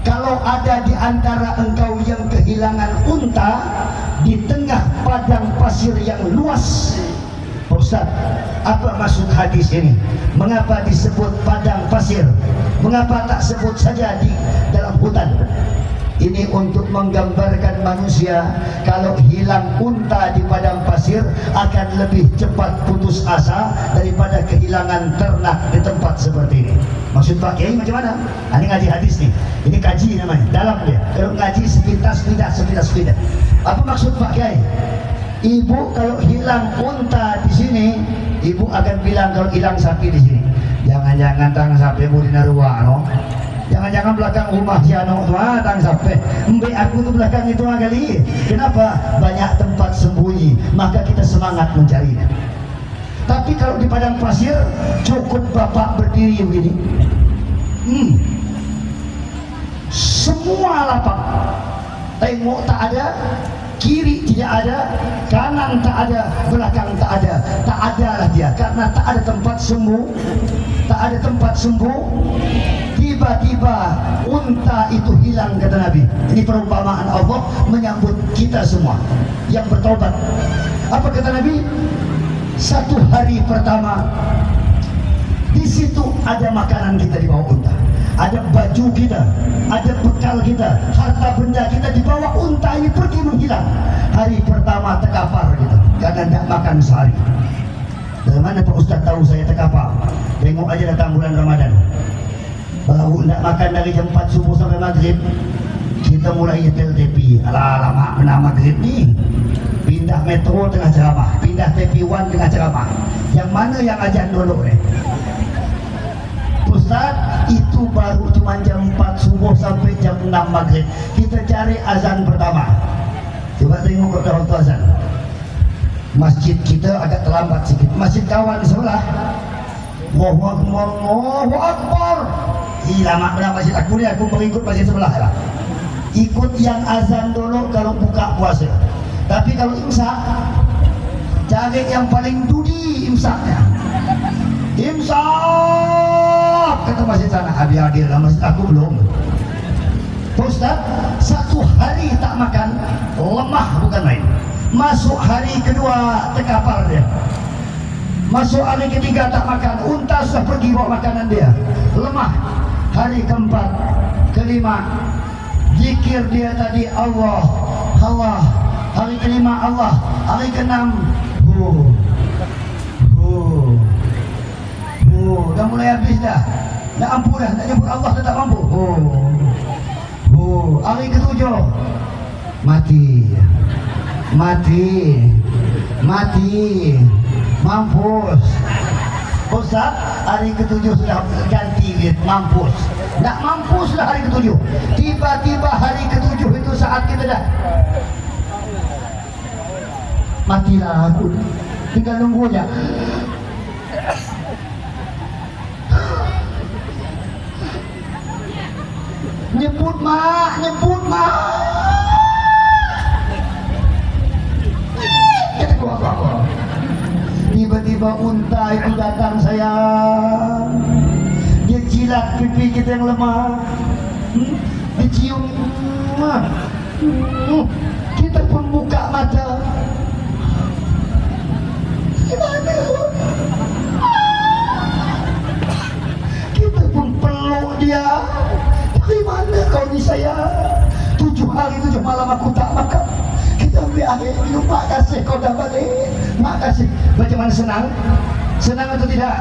kalau ada di antara engkau yang kehilangan unta di tengah padang pasir yang luas. Ustaz, apa maksud hadis ini? Mengapa disebut padang pasir? Mengapa tak sebut saja di dalam hutan? Ini untuk menggambarkan manusia kalau hilang unta di padang pasir akan lebih cepat putus asa daripada kehilangan ternak di tempat seperti ini. Maksud Pak Kiai macam mana? Ini ngaji hadis nih. Ini kaji namanya, dalam dia. Kalau ngaji sepintas pindah. Apa maksud Pak Kiai? Ibu kalau hilang unta di sini, ibu akan bilang kalau hilang sapi di sini. Jangan-jangan tang sapi mu di Narua, no? Jangan-jangan belakang rumah si Ano tu tang sapi. Mbak aku tu belakang itu kali. Kenapa? Banyak tempat sembunyi, maka kita semangat mencarinya. Tapi kalau di padang pasir, cukup bapak berdiri begini. Semua lapang. Tengok tak ada, kiri tidak ada, kanan tak ada, belakang tak ada. Tak ada lah dia, karena tak ada tempat sembunyi. Tak ada tempat sembunyi. Tiba-tiba unta itu hilang, kata Nabi. Ini perumpamaan Allah menyambut kita semua yang bertobat. Apa kata Nabi? Satu hari pertama, di situ ada makanan kita di bawah unta, ada baju kita, ada bekal kita, harta benda kita di bawah unta ini pergi menghilang. Hari pertama terkapar kita karena tidak makan sehari. Dari mana Pak Ustaz tahu saya terkapar? Tengok aja datang bulan Ramadan, baru tidak makan dari jam 4 subuh sampai maghrib, kita mulai nyetel tepi. Lama kena maghrib ni, pindah metro tengah ceramah, pindah tepi 1 tengah ceramah. Yang mana yang ajan dulu ni? Ustaz, itu baru cuma jam 4 subuh sampai jam 6 maghrib. Kita cari azan pertama. Coba tengok waktu azan. Masjid kita agak terlambat sikit. Masjid kawan di sebelah, Allahu Akbar, Allahu Akbar. Lama benar masjid aku ni, aku mengikut masjid sebelah lah. Ikut yang azan dulu kalau buka puasa. Tapi kalau imsak, cari yang paling dudi imsaknya. Imsak, kata masjid sana, hadir lah, masjid aku belum. Ustaz, satu hari tak makan, lemah bukan main. Masuk hari kedua terkapar dia. Masuk hari ketiga tak makan, unta sudah pergi bawa makanan dia, lemah. Hari keempat, kelima, zikir dia tadi Allah, Allah. Hari kelima Allah, hari keenam, dah mulai habis dah. Dah ampuh dah, tak nyebut Allah tetap mampu. Hari ketujuh, mati, mampus. Ustaz, hari ketujuh sudah ganti mampus. Tak mampus dah hari ketujuh. Tiba-tiba hari ketujuh itu saat kita dah matilah aku, tinggal nunggu aja. Nyebut mak. Tiba-tiba unta itu datang sayang. Dia jilat pipi kita yang lemah. Dia cium. Kita pun buka mata. Gimana? Kita pun peluk dia. Dari mana kau ni sayang? 7 hari 7 malam aku tak makan. Kita ambil air minum. Mak kasih kau dah balik. Mak kasih. Macam mana senang? Senang atau tidak?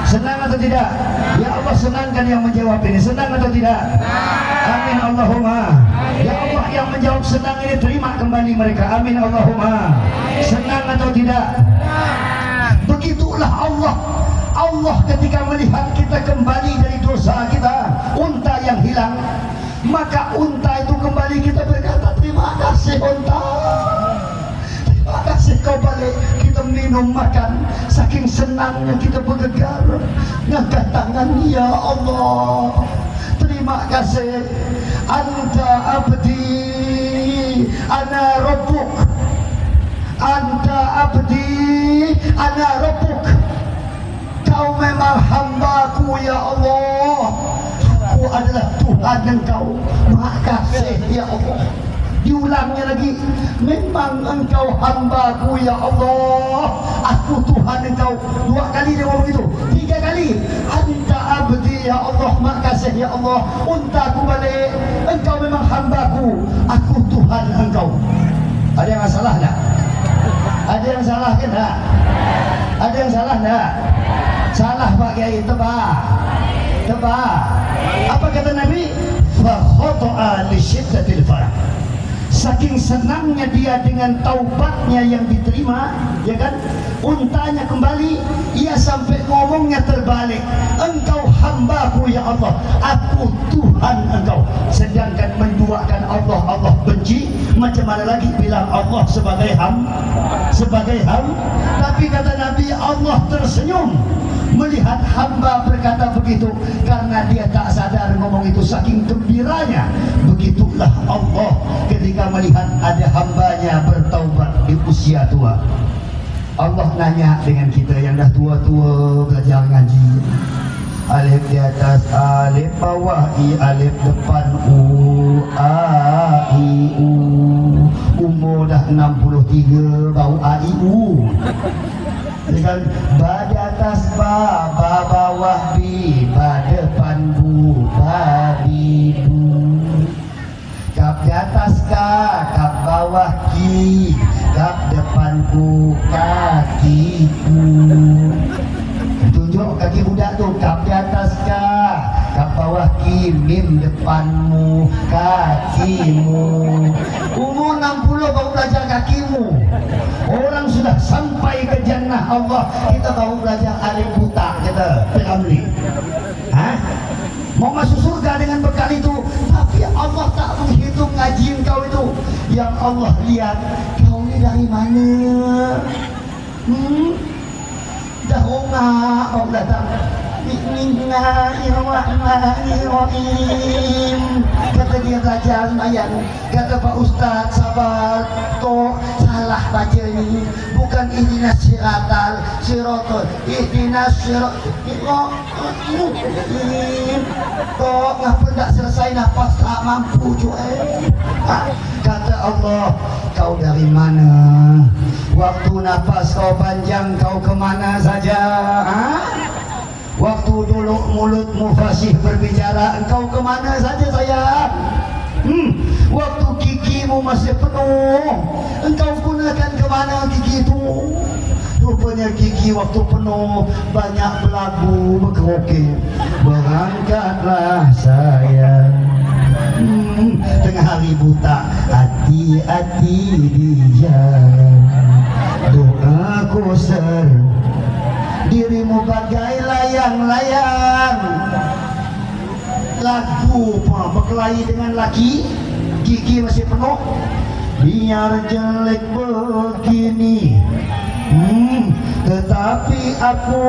Senang atau tidak? Ya Allah, senangkan yang menjawab ini. Senang atau tidak? Amin Allahumma. Ya Allah, yang menjawab senang ini terima kembali mereka. Amin Allahumma. Senang atau tidak? Begitulah Allah. Allah ketika melihat kita kembali dari dosa kita, unta yang hilang, maka unta itu kembali, kita berkata terima kasih unta, terima kasih kau balik. Kita minum makan, saking senangnya kita bergegar, ngangkat tangan, ya Allah terima kasih. Anta abdi ana rabbuk, anta abdi ana rabbuk. Kau memang hambaku ya Allah, aku adalah Tuhan engkau. Makasih ya Allah. Diulangnya lagi, memang engkau hambaku ya Allah, aku Tuhan engkau. 2 kali dia ngomong itu, 3 kali, anta abdi ya Allah, makasih ya Allah, untaku balik, engkau memang hambaku, aku Tuhan engkau. Ada yang salah tak? Ada yang salah kan tak? Ada yang salah tak? Salah Pak Kiai, tebak. Apa kata Nabi? Fa khata'a li syiddatil farah. Saking senangnya dia dengan taubatnya yang diterima, ya kan, untanya kembali, ia sampai ngomongnya terbalik, engkau hambaku ya Allah, aku Tuhan engkau. Sedangkan menduakan Allah, Allah benci. Macam mana lagi bilang Allah sebagai ham? Tapi kata Nabi, Allah tersenyum melihat hamba berkata begitu, karena dia tak sadar ngomong itu saking gembiranya. Begitulah Allah ketika melihat ada hambanya bertaubat di usia tua. Allah nanya dengan kita yang dah tua-tua belajar ngaji, alif di atas, alif bawah, i, alif depan, u, a, i, u. Umur dah 63 bau a, i, u. Dengan ba di atas, ba bawah, bi, ba depan, bu, babi, bu. Kap di atas, ka, kap bawah, ki, kap depan, ku, kakiku. Tunjuk kaki budak tu, kap di atas, ka, kap bawah, ki, mim depanmu, kakimu. Umur 60 baru belajar kakimu. Orang sudah sampai ke jannah Allah, kita baru belajar alif buta, kita Ramli. Mau masuk surga dengan bekal itu, tapi Allah tak menghitung ngaji engkau itu. Yang Allah lihat, kau ni dari mana? Dah ongak kau datang. Bismillahirrahmanirrahim. Kata dia belajar lumayan. Kata Pak Ustaz, sabar, toh salah baca ni. Bukan ihdinas siratal, siratal, ihdinas siratal. Toh ngapa tak selesai nafas, tak mampu juga. Kata Allah, kau dari mana? Waktu nafas kau panjang, kau kemana saja? Waktu dulu mulutmu fasih berbicara, engkau kemana saja sayang? Waktu gigimu masih penuh, engkau gunakan kemana gigi itu? Rupanya gigi waktu penuh banyak belagu berkeroke. Berangkatlah sayang, tengah hari buta, hati-hati di jalan. Doaku dirimu bagai layang-layang. Lagu berkelahi dengan laki, gigi masih penuh. Biar jelek begini, tetapi aku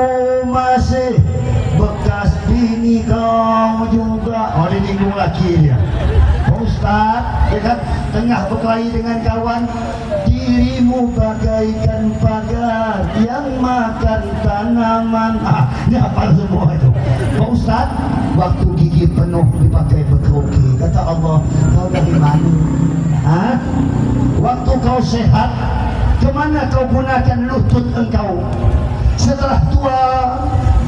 masih bekas bini kau juga. Oh, ini nyinggung laki dia. Ustaz, ya kan, tengah berkelahi dengan kawan, dirimu bagaikan pagar yang makan tanaman. Ini hafal semua itu. Pak Ustaz, waktu gigi penuh dipakai berkeroke, kata Allah, kau dari mana? Waktu kau sehat, kemana kau gunakan lutut engkau? Setelah tua,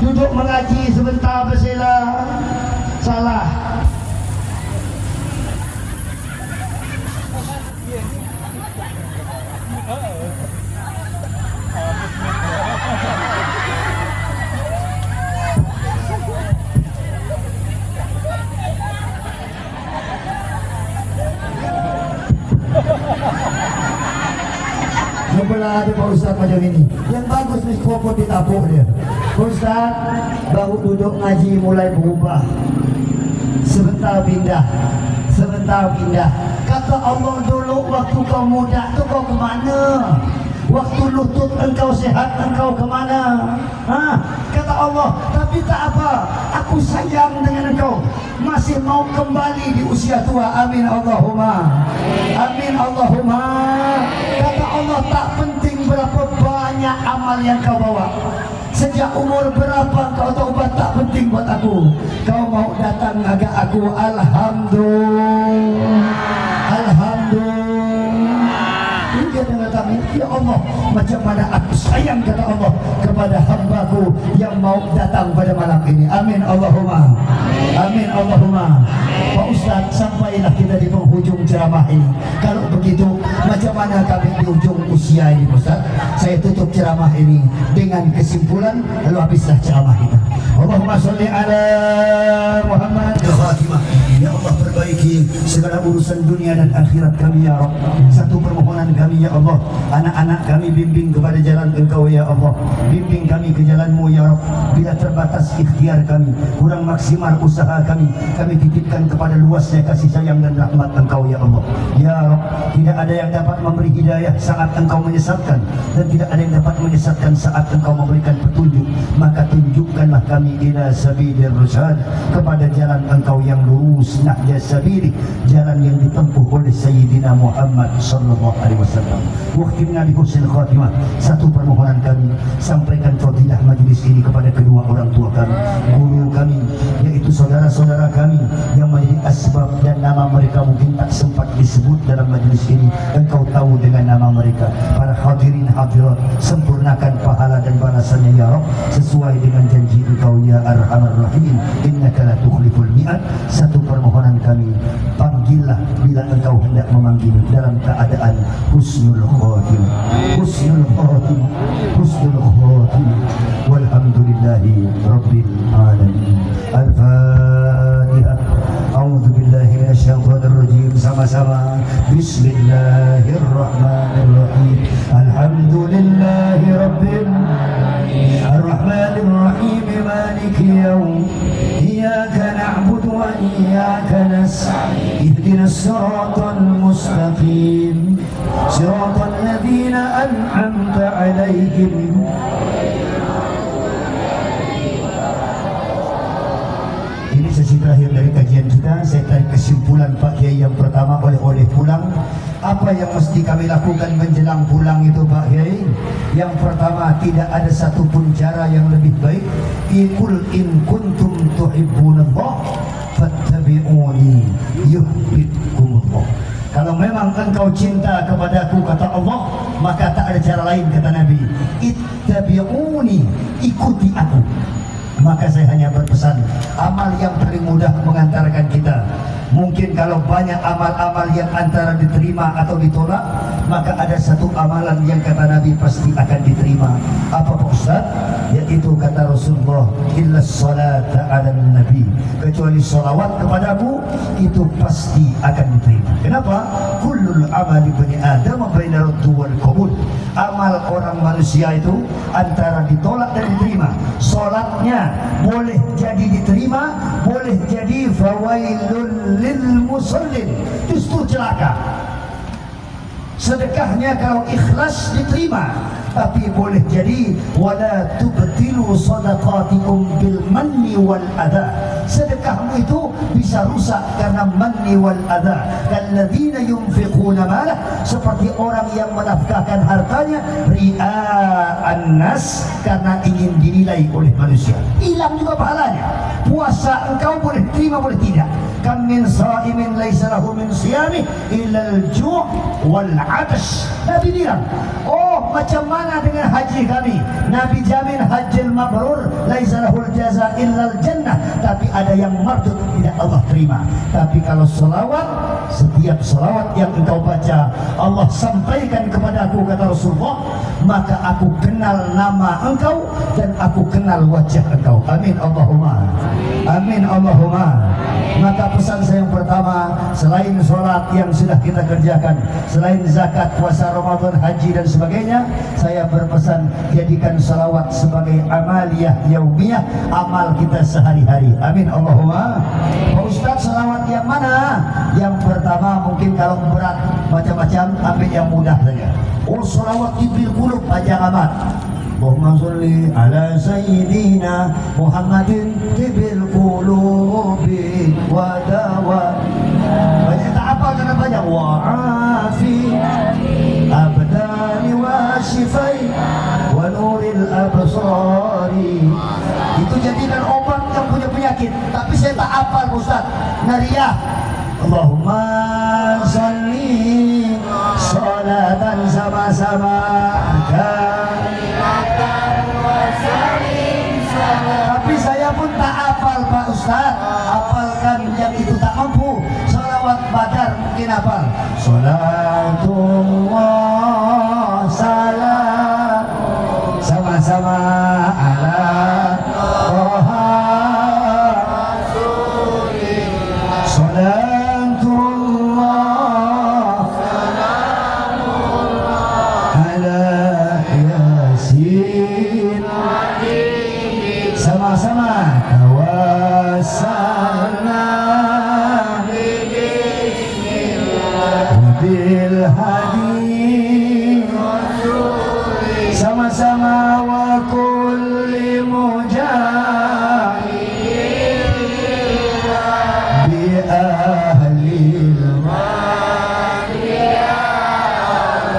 duduk mengaji sebentar bersila. Salah. Sebelah ada Pak Ustaz macam ini. Yang bagus mikrofon ditapuk dia. Pak Ustaz baru duduk ngaji mulai berubah. Sebentar pindah. Kata Allah, dulu waktu kau muda tu kau kemana? Waktu lutut engkau sehat, engkau kemana? Kata Allah, tapi tak apa, aku sayang dengan engkau. Masih mau kembali di usia tua. Amin Allahumma. Amin Allahumma. Kata Allah, tak penting berapa banyak amal yang kau bawa. Sejak umur berapa kau taubat, tak penting buat aku. Kau mau datang agak aku, alhamdulillah. Alhamdulillah. kepadamu, ya Allah, macam mana aku sayang, kata Allah, kepada hambaku yang mau datang pada malam ini. Amin Allahumma. Amin Allahumma. Pak Ustaz, sampailah kita di penghujung ceramah ini. Kalau begitu, macam mana kami di ujung usia ini, Ustaz? Saya tutup ceramah ini dengan kesimpulan, lalu habislah ceramah kita. Allahumma sholli ala Muhammad. Khatimah. Ya Allah, perbaiki segala urusan dunia dan akhirat kami, ya Rabb. Satu permohonan kami, ya Allah, anak-anak kami bimbing kepada jalan Engkau, ya Allah. Bimbing kami ke jalan-Mu, ya Rabb. Bila terbatas ikhtiar kami, kurang maksimal usaha kami titipkan kepada luasnya kasih sayang dan rahmat Engkau, ya Allah. Ya Rabb, tidak ada yang dapat memberi hidayah saat Engkau menyesatkan, dan tidak ada yang dapat menyesatkan saat Engkau memberikan petunjuk. Maka tunjukkanlah kami ila sabilir rasyad, kepada jalan Engkau yang lurus, nahjas sabili, jalan yang ditempuh oleh Sayyidina Muhammad sallallahu alaihi wasallam. Wakhtimna bi husnil khatimah. Satu permohonan kami, sampaikan fadilah majlis ini kepada kedua orang tua kami, guru kami, yaitu saudara-saudara kami yang menjadi asbab dan nama mereka mungkin tak sempat disebut dalam majlis ini. Engkau tahu dengan nama mereka. Para hadirin hadirat, sempurnakan pahala dan balasannya, ya Rabb, sesuai dengan janji Engkau, ya Arhamar Rahim. Innaka la tukhliful mi'ad. Satu permohonan kami, panggillah bila Engkau hendak memanggil dalam keadaan husnul khatimah. Husnul khatimah. Husnul khatimah. Walhamdulillahi rabbil alamin. Al-Fatihah. A'udzu billahi minasyaitonir rajim. Sama-sama. Bismillahirrahmanirrahim. Alhamdulillahi rabbil alamin. Ar-Rahmanir Rahim. Maliki yaum. Iyyaka na'budu wa iyyaka nasta'in. Ihdinas siratal mustaqim. Siratal ladzina an'amta 'alaihim. Ini sesi terakhir dari kajian kita. Saya tarik kesimpulan Pak Kiai yang pertama, oleh pulang. Apa yang mesti kami lakukan menjelang pulang itu, Pak Kiai? Yang pertama, tidak ada satupun cara yang lebih baik. Qul in kuntum tuhibbunallah fattabi'uni yuhibbukumullah. Kalau memang engkau cinta kepadaku, kata Allah, maka tak ada cara lain, kata Nabi. Ittabi'uni, ikuti aku. Maka saya hanya berpesan, amal yang paling mudah mengantarkan kita. Mungkin kalau banyak amal-amal yang antara diterima atau ditolak, maka ada satu amalan yang kata Nabi pasti akan diterima. Apa Pak Ustaz? Yaitu kata Rasulullah, illa salata ala nabi, kecuali salawat kepadaku, itu pasti akan diterima. Kenapa? Kullul amali bani Adam baina raddu wal qabul. Amal orang manusia itu antara ditolak dan diterima. Salatnya boleh jadi diterima, boleh jadi fawailul lil musallin, justru celaka. Sedekahnya kalau ikhlas diterima, tapi boleh jadi wala tubtilu sadaqatikum bil manni wal adha. Sedekahmu itu bisa rusak karena manni wal adha. Kalladzina yunfiquna malah, seperti orang yang menafkahkan hartanya ria'an nas, karena ingin dinilai oleh manusia. Hilang juga pahalanya. Puasa engkau boleh terima, boleh tidak. Kam min sa'imin laisa lahu min siyami illa al-ju' wal 'atash. Nabi bilang, oh macam mana dengan haji kami? Nabi jamin hajjil mabrur laisa lahul jaza illa al-jannah. Tapi ada yang mardud, tidak Allah terima. Tapi kalau selawat, setiap selawat yang engkau baca Allah sampaikan kepadaku, kata Rasulullah, maka aku kenal nama engkau dan aku kenal wajah engkau. Amin Allahumma. Amin Allahumma. Maka pesan saya yang pertama, selain sholat yang sudah kita kerjakan, selain zakat, puasa Ramadan, haji dan sebagainya, saya berpesan jadikan salawat sebagai amaliyah yaumiyah, amal kita sehari-hari. Amin Allahumma. Pak Ustaz, salawat yang mana? Yang pertama mungkin kalau berat macam-macam, ambil yang mudah saja. Oh, salawat tibil qulub panjang amat. Allahumma sholli ala sayyidina Muhammadin tibil qulubi wa dawa. Banyak tak apa karena banyak wa afi abdani wa shifai wa nuril absari. Itu jadikan obat yang punya penyakit. Tapi saya tak hafal Ustaz. Nariyah Allahumma sholli salatan sama-sama. Tapi saya pun tak hafal Pak Ustaz. Hafalkan yang itu tak mampu. Salawat Badar mungkin hafal. Salatullah salam sama-sama ala Toha Salatullah ala Yasin sama-sama tawassalna bil hadi sama-sama wa kulli mujahid bi ahli.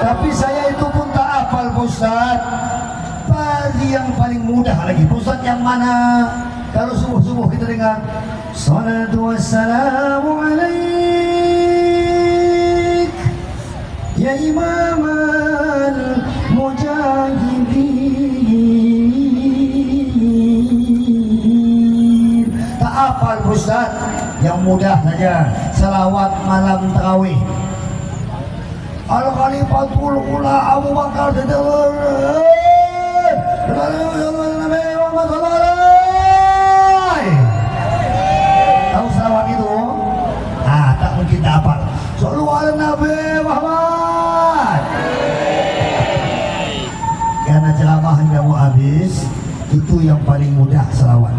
Tapi saya itu pun tak hafal Ustaz. Bagi yang paling mudah lagi Ustaz, yang mana kalau subuh-subuh kita dengar salatu wassalamu alaik ya imamal mujahidin. Tak hafal Ustaz. Yang mudah saja salawat malam tarawih. Al-Khalifatul Ula Abu Bakar tahu salawat itu? Tak mungkin tak hafal. Sallu ala Nabi Muhammad. Karena ceramah hingga mau habis, itu yang paling mudah salawat.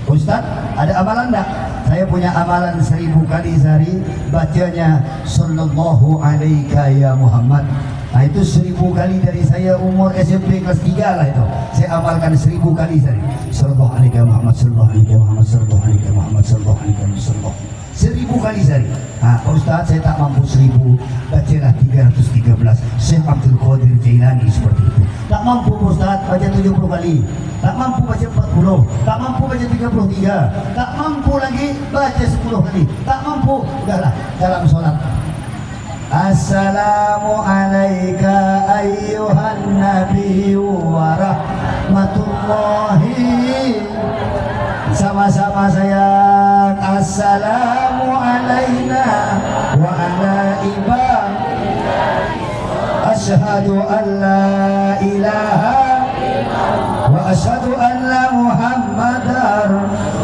Ustaz, ada amalan tak? Saya punya amalan 1000 kali sehari bacanya sallallahu alaika ya Muhammad. Nah itu 1000 kali dari saya umur SMP kelas 3 lah itu. Saya amalkan 1000 kali sehari. Sallallahu alaika Muhammad, sallallahu alaika Muhammad, sallallahu alaika Muhammad, sallallahu alaika Muhammad. 1000 kali sehari. Pak Ustaz, saya tak mampu 1000, bacalah 313. Syekh Abdul Qadir Jailani seperti itu. Tak mampu Ustaz, baca 70 kali. Tak mampu baca 40. Tak mampu baca 33. Tak mampu lagi baca 10 kali. Tak mampu, udahlah dalam solat. Assalamu alayka ayyuhan nabiyyu wa rahmatullahi. Sama-sama sayang. Assalamu alayna wa ala ibadillah. Asyhadu an la ilaha wa asyhadu anna Muhammadar.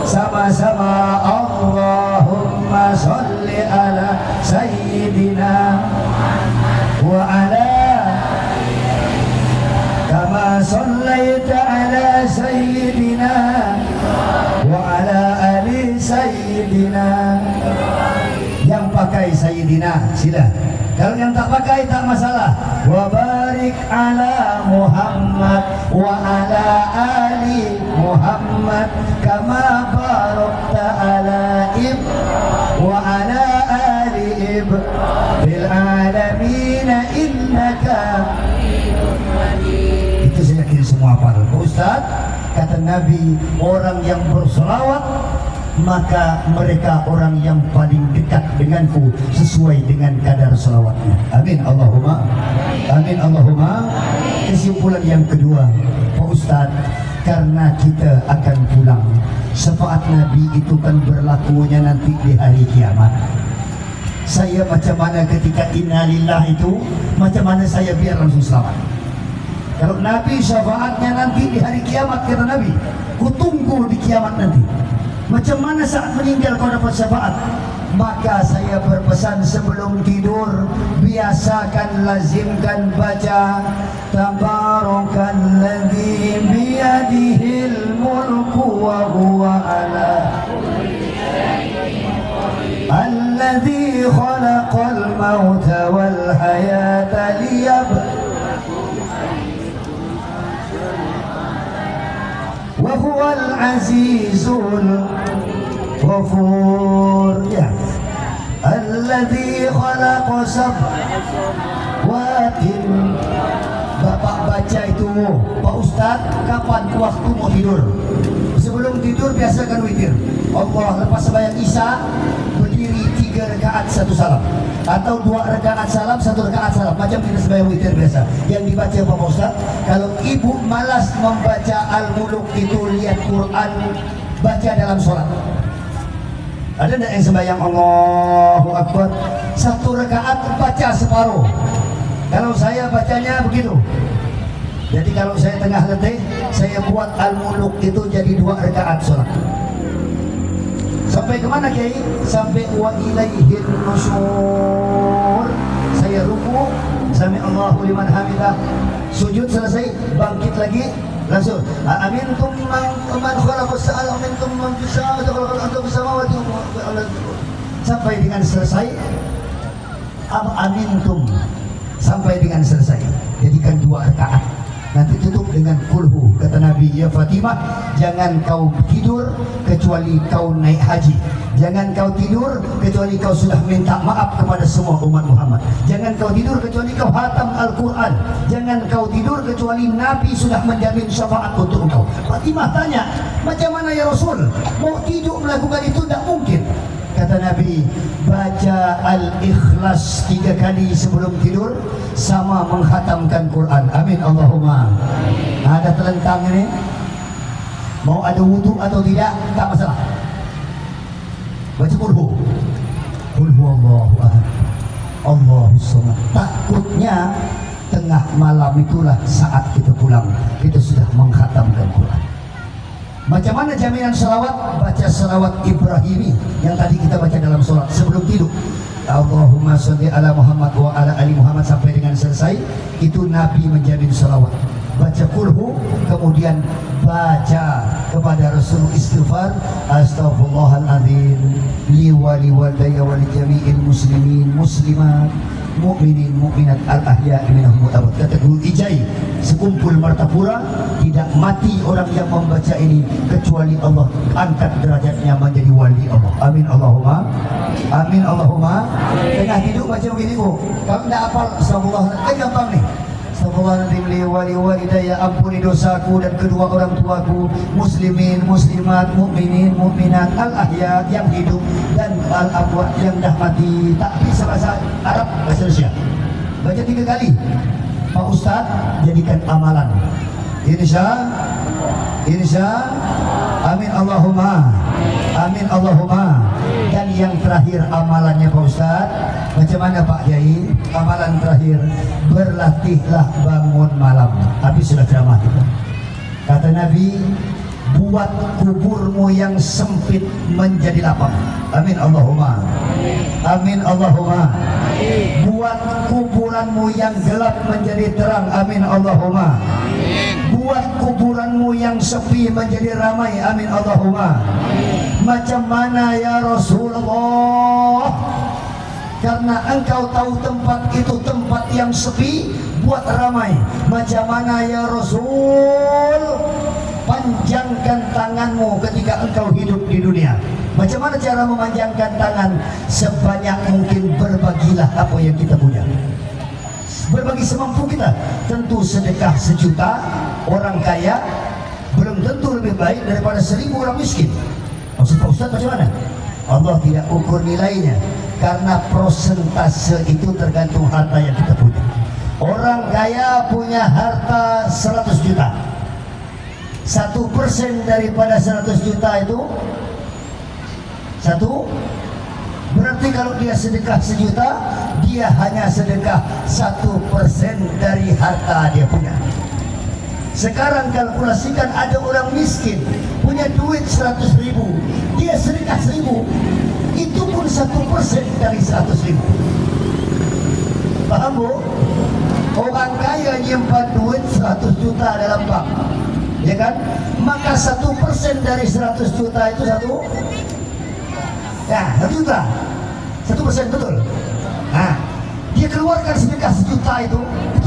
Sama-sama Allahumma sholli ala sayyidina wa ala kama shallaita ala sayyidina wa ala ali sayyidina. Yang pakai sayyidina sila, kalau yang tak pakai tak masalah. Wa barik ala Muhammad wa ala ali Muhammad kama barakta ala wa ala ali bil alamin innaka. Itu saya yakin semua hafal. Ustaz, kata Nabi, orang yang berselawat maka mereka orang yang paling dekat denganku sesuai dengan kadar selawatnya. Amin Allahumma. Amin Allahumma. Kesimpulan yang kedua, Pak Ustaz, karena kita akan pulang, syafaat Nabi itu kan berlakunya nanti di hari kiamat. Saya macam mana ketika innalillah itu, macam mana saya biar langsung selamat? Kalau Nabi syafaatnya nanti di hari kiamat, kata Nabi, ku tunggu di kiamat nanti. Macam mana saat meninggal kau dapat syafaat? Maka saya berpesan sebelum tidur, biasakan, lazimkan baca Tabarakalladzi biyadihil mulku wa huwa ala alladzi khalaqal mauta wal hayata liyabluwakum wa huwal azizul ghafur. Ya, alladzi khalaqa sab'atin. Bapak baca itu, Pak Ustaz, kapan waktu mau tidur? Sebelum tidur biasakan witir. Allah lepas sembahyang Isya berdiri 3 3 rakaat 1 salam, atau 2 rakaat salam 1 rakaat salam, macam kita sembahyang witir biasa. Yang dibaca apa Pak Ustaz? Kalau ibu malas membaca Al-Muluk itu, lihat Quran, baca dalam sholat. Ada tidak yang sembahyang Allahu Akbar 1 rakaat baca separuh? Kalau saya bacanya begitu. Jadi kalau saya tengah letih, saya buat Al-Muluk itu jadi 2 rakaat sholat. Sampai kemana Kiai? Sampai wa ilaihil nusyur. Saya ruku, sami Allahu liman hamidah, sujud selesai, bangkit lagi, langsung amintum man khalaqas samawati amintum man fis samawati sampai dengan selesai. Amintum sampai dengan selesai. Jadikan 2 rakaat. Nanti tutup dengan kulhu. Kata Nabi, ya Fatimah, jangan kau tidur kecuali kau naik haji. Jangan kau tidur kecuali kau sudah minta maaf kepada semua umat Muhammad. Jangan kau tidur kecuali kau hatam Al-Quran. Jangan kau tidur kecuali Nabi sudah menjamin syafaat untuk engkau. Fatimah tanya, macam mana ya Rasul? Mau tidur melakukan itu? Tidak mungkin. Kata Nabi, baca Al-Ikhlas 3 kali sebelum tidur sama menghatamkan Quran. Amin Allahumma. Ada telentang ini, mau ada wudhu atau tidak, tak masalah. Baca kulhu Allahu ahad Allahu samad. Takutnya tengah malam itulah saat kita pulang, kita sudah menghatamkan Quran. Macam mana jaminan salawat? Baca salawat Ibrahimi yang tadi kita baca dalam sholat sebelum tidur. Allahumma sholli ala Muhammad wa ala ali Muhammad sampai dengan selesai. Itu Nabi menjamin salawat. Baca kulhu, kemudian baca kepada Rasul istighfar, astaghfirullahaladzim li wa li walidayya wa li jami'il muslimin muslimat mu'minin mu'minat al-ahya'i minahum abad. Kata Guru Ijai, sekumpul Martapura tidak mati orang yang membaca ini kecuali Allah angkat derajatnya menjadi wali Allah. Amin Allahumma. Amin Allahumma. Tengah hidup baca begini Bu, kalau tidak hafal astagfirullah, gampang nih. Astagfirullahaladzim li wa li walidayya, ampuni dosaku dan kedua orang tuaku, muslimin muslimat mu'minin mu'minat al-ahya yang hidup dan al-amwat yang dah mati. Tak bisa bahasa Arab, bahasa Indonesia. Baca 3 kali. Pak Ustaz, jadikan amalan. Insya amin Allahumma. Amin Allahumma. Dan yang terakhir amalannya Pak Ustaz, macam mana Pak Kiai? Amalan terakhir, berlatihlah bangun malam. Habis sudah ceramah kita. Kata Nabi, buat kuburmu yang sempit menjadi lapang. Amin Allahumma. Amin Allahumma. Buat kuburanmu yang gelap menjadi terang. Amin Allahumma. Buat kuburanmu yang sepi menjadi ramai. Amin Allahumma. Macam mana ya Rasulullah? Karena engkau tahu tempat itu tempat yang sepi, buat ramai. Macam mana ya Rasul? Panjangkan tanganmu ketika engkau hidup di dunia. Macam mana cara memanjangkan tangan? Sebanyak mungkin berbagilah apa yang kita punya. Berbagi semampu kita. Tentu sedekah 1 juta orang kaya belum tentu lebih baik daripada 1000 orang miskin. Maksud Pak Ustaz macam mana? Allah tidak ukur nilainya, karena prosentase itu tergantung harta yang kita punya. Orang kaya punya harta 100 juta. 1% daripada 100 juta itu 1. Berarti kalau dia sedekah 1 juta, dia hanya sedekah 1% dari harta dia punya. Sekarang kalkulasikan, ada orang miskin punya duit 100.000, dia sedekah 1.000, itu pun 1% dari 100.000. Paham Bu? Orang kaya nyimpan duit 100 juta dalam bank, ya kan? Maka 1% dari 100 juta itu 1 juta. 1% betul. Nah, dia keluarkan sedekah 1 juta itu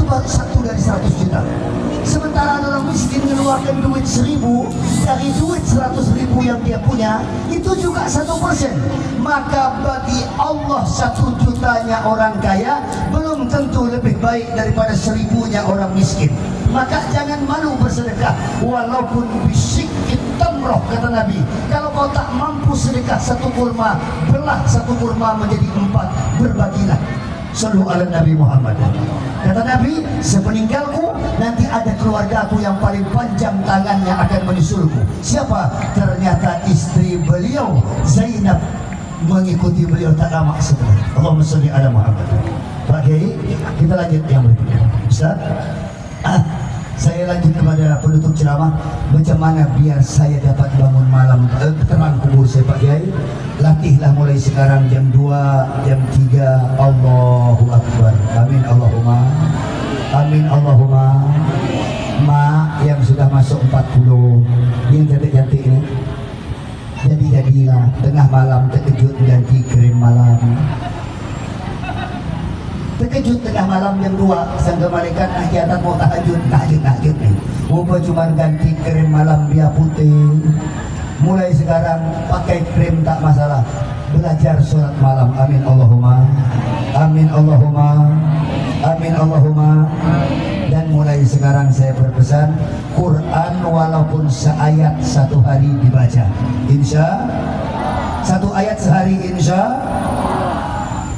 baru 1 dari 100 juta. Sementara orang miskin mengeluarkan duit 1.000 dari duit 100.000 yang dia punya, itu juga 1%. Maka bagi Allah 1 jutanya orang kaya belum tentu lebih baik daripada 1.000-nya orang miskin. Maka jangan malu bersedekah walaupun bisikit tamroh, kata Nabi. Kalau kau tak mampu sedekah satu kurma, belah satu kurma menjadi 4, berbagilah. Sallu ala Nabi Muhammad. Kata Nabi, sepeninggalku nanti ada keluargaku yang paling panjang tangannya akan menyusulku. Siapa? Ternyata istri beliau Zainab mengikuti beliau tak lama setelah. Allahumma salli ala Muhammad. Pak Kiai, kita lanjut yang berikutnya. Ustaz, saya lanjut kepada penutup ceramah. Macam mana biar saya dapat bangun malam terang kubur saya, Pak Kiai? Latihlah mulai sekarang jam 2, jam 3. Allahu Akbar. Amin Allahumma. Amin Allahumma. Ma yang sudah masuk 40, yang cantik-cantik ini, jadilah tengah malam terkejut ganti krim malam. Terkejut tengah malam jam 2, sangka malaikat akhirat mau tahajud nih. Rupa cuma ganti krim malam dia putih. Mulai sekarang pakai krim tak masalah. Belajar surat malam. Amin Allahumma. Amin Allahumma. Amin Allahumma. Dan mulai sekarang saya berpesan, Quran walaupun seayat satu hari dibaca. Insya, satu ayat sehari insya.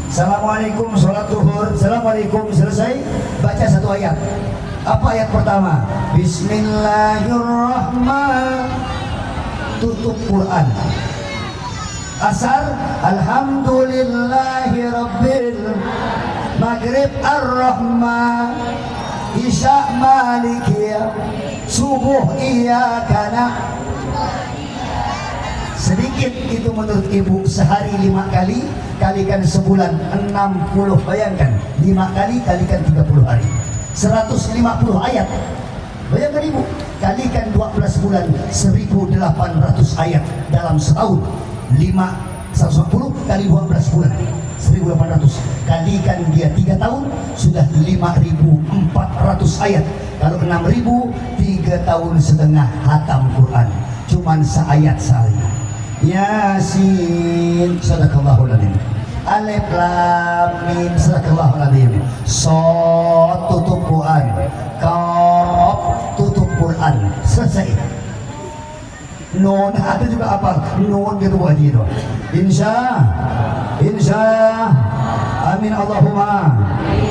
Assalamualaikum, sholat zuhur. Assalamualaikum, selesai, baca satu ayat. Apa ayat pertama? Bismillahirrahmanirrahim. Tutup Quran. Asar, alhamdulillahi rabbil. Maghrib ar-rahman. Isya maliki. Subuh iyakana. Sedikit itu menurut ibu, sehari 5 kali, kalikan sebulan 60, bayangkan 5 kali kalikan 30 hari 150 ayat. Bayangkan ibu, kalikan 12 bulan 1800 ayat dalam setahun. 150 kali 12 bulan 1800, kalikan dia 3 tahun sudah 5400 ayat. Kalau 6000, 3 tahun setengah hatam Quran, cuman seayat sehari. Yasin, sadaqallahul adzim. Alif lam mim, sadaqallahul adzim. Shad, tutup Quran. Qaf, tutup Quran. Selesai. Nun, ada juga apa? Nun gitu Bu Haji itu. Insya, amin Allahumma.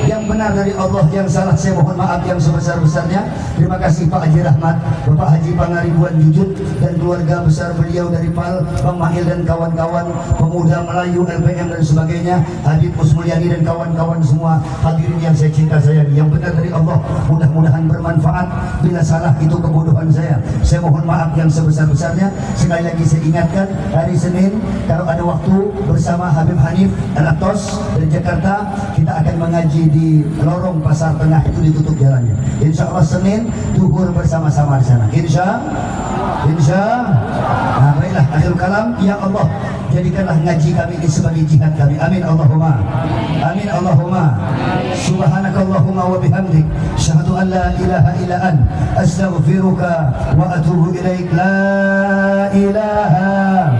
Yang benar dari Allah, yang salah saya mohon maaf yang sebesar-besarnya. Terima kasih Pak Haji Rahmat, Bapak Haji Pangaribuan Jujud dan keluarga besar beliau dari PAL, Bang Mahil dan kawan-kawan, pemuda Melayu, LPM dan sebagainya, Habib Musmulyani dan kawan-kawan semua. Hadirin yang saya cinta sayangi, yang benar dari Allah mudah-mudahan bermanfaat. Bila salah itu kebodohan saya mohon maaf yang sebesar-besarnya. Sekali lagi saya ingatkan, hari Senin kalau ada waktu bersama Habib Hanif Al-Atos dari Jakarta, kita akan mengaji di lorong Pasar Tengah, itu ditutup jalannya. Insya Allah Senin duhur bersama-sama di sana. Insya. Nah, baiklah, akhirul kalam. Ya Allah, jadikanlah ngaji kami ini sebagai jihad kami. Amin Allahumma. Amin Allahumma. Subhanakallahumma wa bihamdik, syahadu an la ilaha illa an, astaghfiruka wa atubu ilaik. La ilaha.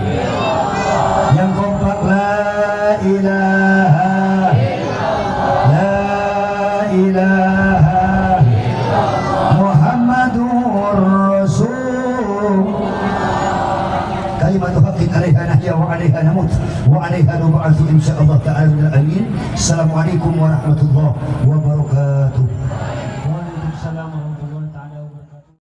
Yang kompak, la ilaha. La ilaha. Muhammadur Rasul. Kalimatu haqqin 'alaiha nahya wa 'alaiha namut wa 'alaiha nub'atsu insyaallah ta'ala. Amin. Assalamualaikum warahmatullahi wabarakatuh.